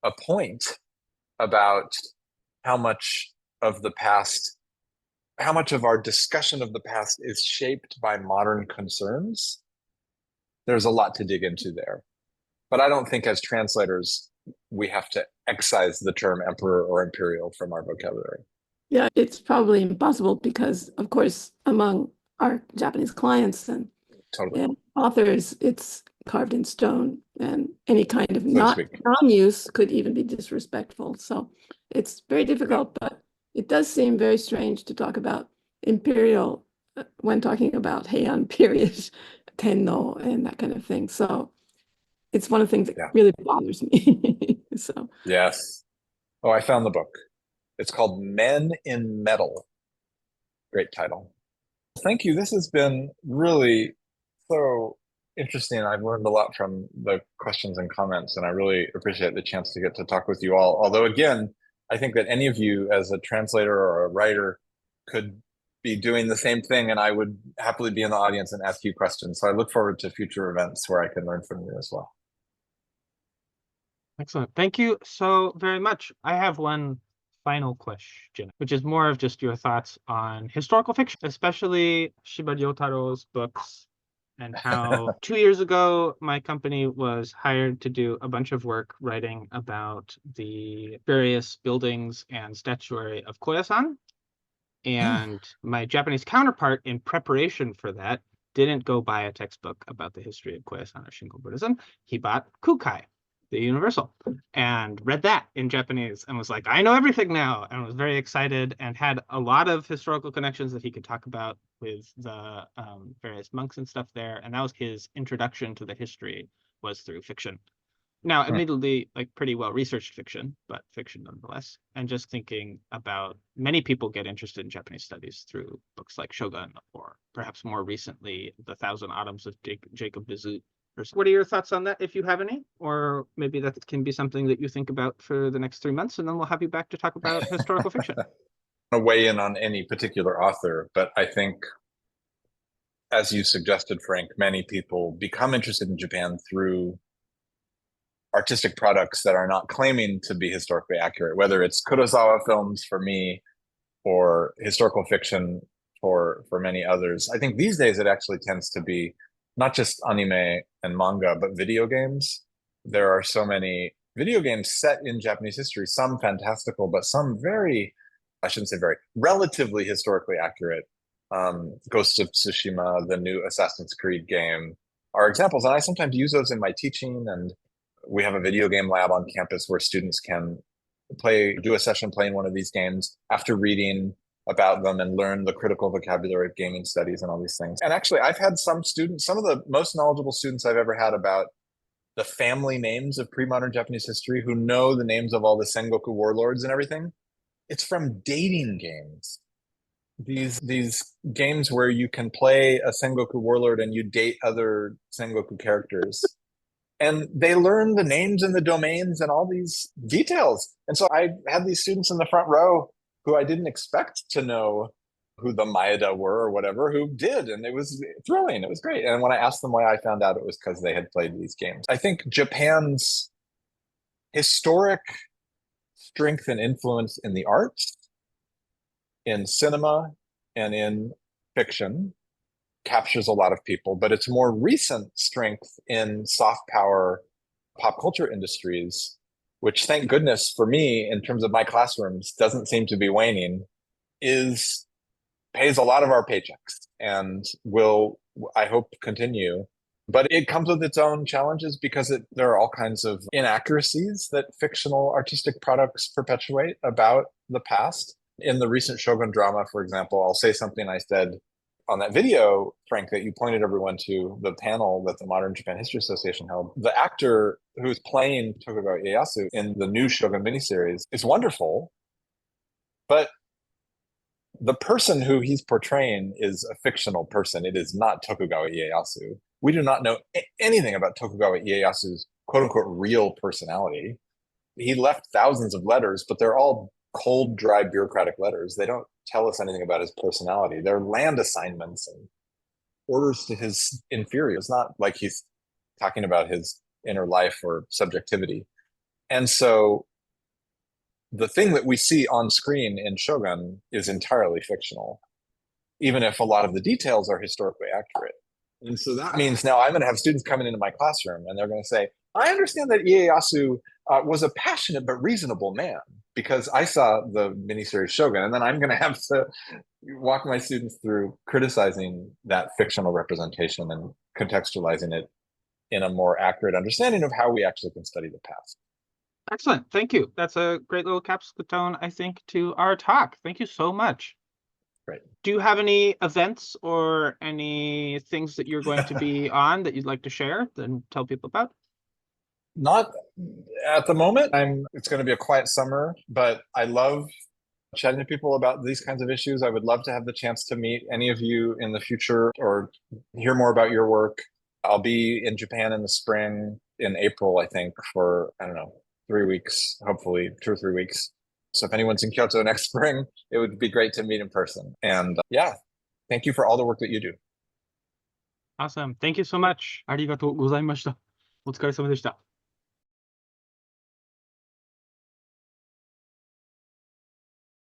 a point about how much of the past, how much of our discussion of the past is shaped by modern concerns. There's a lot to dig into there. But I don't think as translators, we have to excise the term emperor or imperial from our vocabulary. Yeah, it's probably impossible because, of course, among our Japanese clients and authors, it's carved in stone, and any kind of non-use could even be disrespectful. So it's very difficult, but it does seem very strange to talk about imperial when talking about Heian period, Tenno, and that kind of thing. So it's one of the things that really bothers me. So yes. Oh, I found the book. It's called Men in Metal. Great title. Thank you. This has been really so interesting. I've learned a lot from the questions and comments, and I really appreciate the chance to get to talk with you all. Although, again, I think that any of you as a translator or a writer could be doing the same thing, and I would happily be in the audience and ask you questions. So I look forward to future events where I can learn from you as well. Excellent. Thank you so very much. I have one final question, which is more of just your thoughts on historical fiction, especially Shiba Ryotaro's books, and how 2 years ago, my company was hired to do a bunch of work writing about the various buildings and statuary of Koyasan. And my Japanese counterpart, in preparation for that, didn't go buy a textbook about the history of Koyasan or Shinto Buddhism. He bought Kukai, the Universal, and read that in Japanese and was like, I know everything now, and was very excited and had a lot of historical connections that he could talk about with the various monks and stuff there. And that was his introduction to the history, was through fiction. Now, admittedly, like pretty well-researched fiction, but fiction nonetheless. And just thinking about many people get interested in Japanese studies through books like Shogun, or perhaps more recently, The Thousand Autumns of Jacob de Zoet. What are your thoughts on that, if you have any? Or maybe that can be something that you think about for the next 3 months, and then we'll have you back to talk about historical fiction. I don't weigh in on any particular author, but I think, as you suggested, Frank, many people become interested in Japan through artistic products that are not claiming to be historically accurate, whether it's Kurosawa films for me or historical fiction for many others. I think these days it actually tends to be not just anime and manga, but video games. There are so many video games set in Japanese history, some fantastical, but some very, I shouldn't say very, relatively historically accurate. Ghost of Tsushima, the new Assassin's Creed game, are examples. And I sometimes use those in my teaching, and we have a video game lab on campus where students can do a session playing one of these games after reading about them and learn the critical vocabulary of gaming studies and all these things. And actually, I've had some students, some of the most knowledgeable students I've ever had about the family names of pre-modern Japanese history, who know the names of all the Sengoku warlords and everything. It's from dating games. These games where you can play a Sengoku warlord and you date other Sengoku characters. And they learn the names and the domains and all these details. And so I had these students in the front row who I didn't expect to know who the Maeda were or whatever, who did. And it was thrilling. It was great. And when I asked them why, I found out it was because they had played these games. I think Japan's historic strength and influence in the arts, in cinema, and in fiction captures a lot of people, but its more recent strength in soft power pop culture industries, which, thank goodness for me, in terms of my classrooms, doesn't seem to be waning, pays a lot of our paychecks and will, I hope, continue. But it comes with its own challenges because there are all kinds of inaccuracies that fictional artistic products perpetuate about the past. In the recent Shogun drama, for example, I'll say something I said on that video, Frank, that you pointed everyone to, the panel that the Modern Japan History Association held. The actor who's playing Tokugawa Ieyasu in the new Shogun miniseries is wonderful, but the person who he's portraying is a fictional person. It is not Tokugawa Ieyasu. We do not know anything about Tokugawa Ieyasu's quote-unquote real personality. He left thousands of letters, but they're all cold, dry, bureaucratic letters. They don't tell us anything about his personality. They're land assignments and orders to his inferiors. It's not like he's talking about his inner life or subjectivity. And so the thing that we see on screen in Shogun is entirely fictional, even if a lot of the details are historically accurate. And so that means now I'm going to have students coming into my classroom and they're going to say, I understand that Ieyasu was a passionate but reasonable man because I saw the miniseries Shogun. And then I'm going to have to walk my students through criticizing that fictional representation and contextualizing it in a more accurate understanding of how we actually can study the past. Excellent. Thank you. That's a great little capstone, I think, to our talk. Thank you so much. Great. Do you have any events or any things that you're going to be on that you'd like to share and tell people about? Not at the moment. It's going to be a quiet summer, but I love chatting to people about these kinds of issues. I would love to have the chance to meet any of you in the future or hear more about your work. I'll be in Japan in the spring, in April, I think, for, I don't know, 3 weeks, hopefully 2 or 3 weeks. So if anyone's in Kyoto next spring, it would be great to meet in person. And yeah, thank you for all the work that you do. Awesome. Thank you so much. ありがとうございました。お疲れ様でした。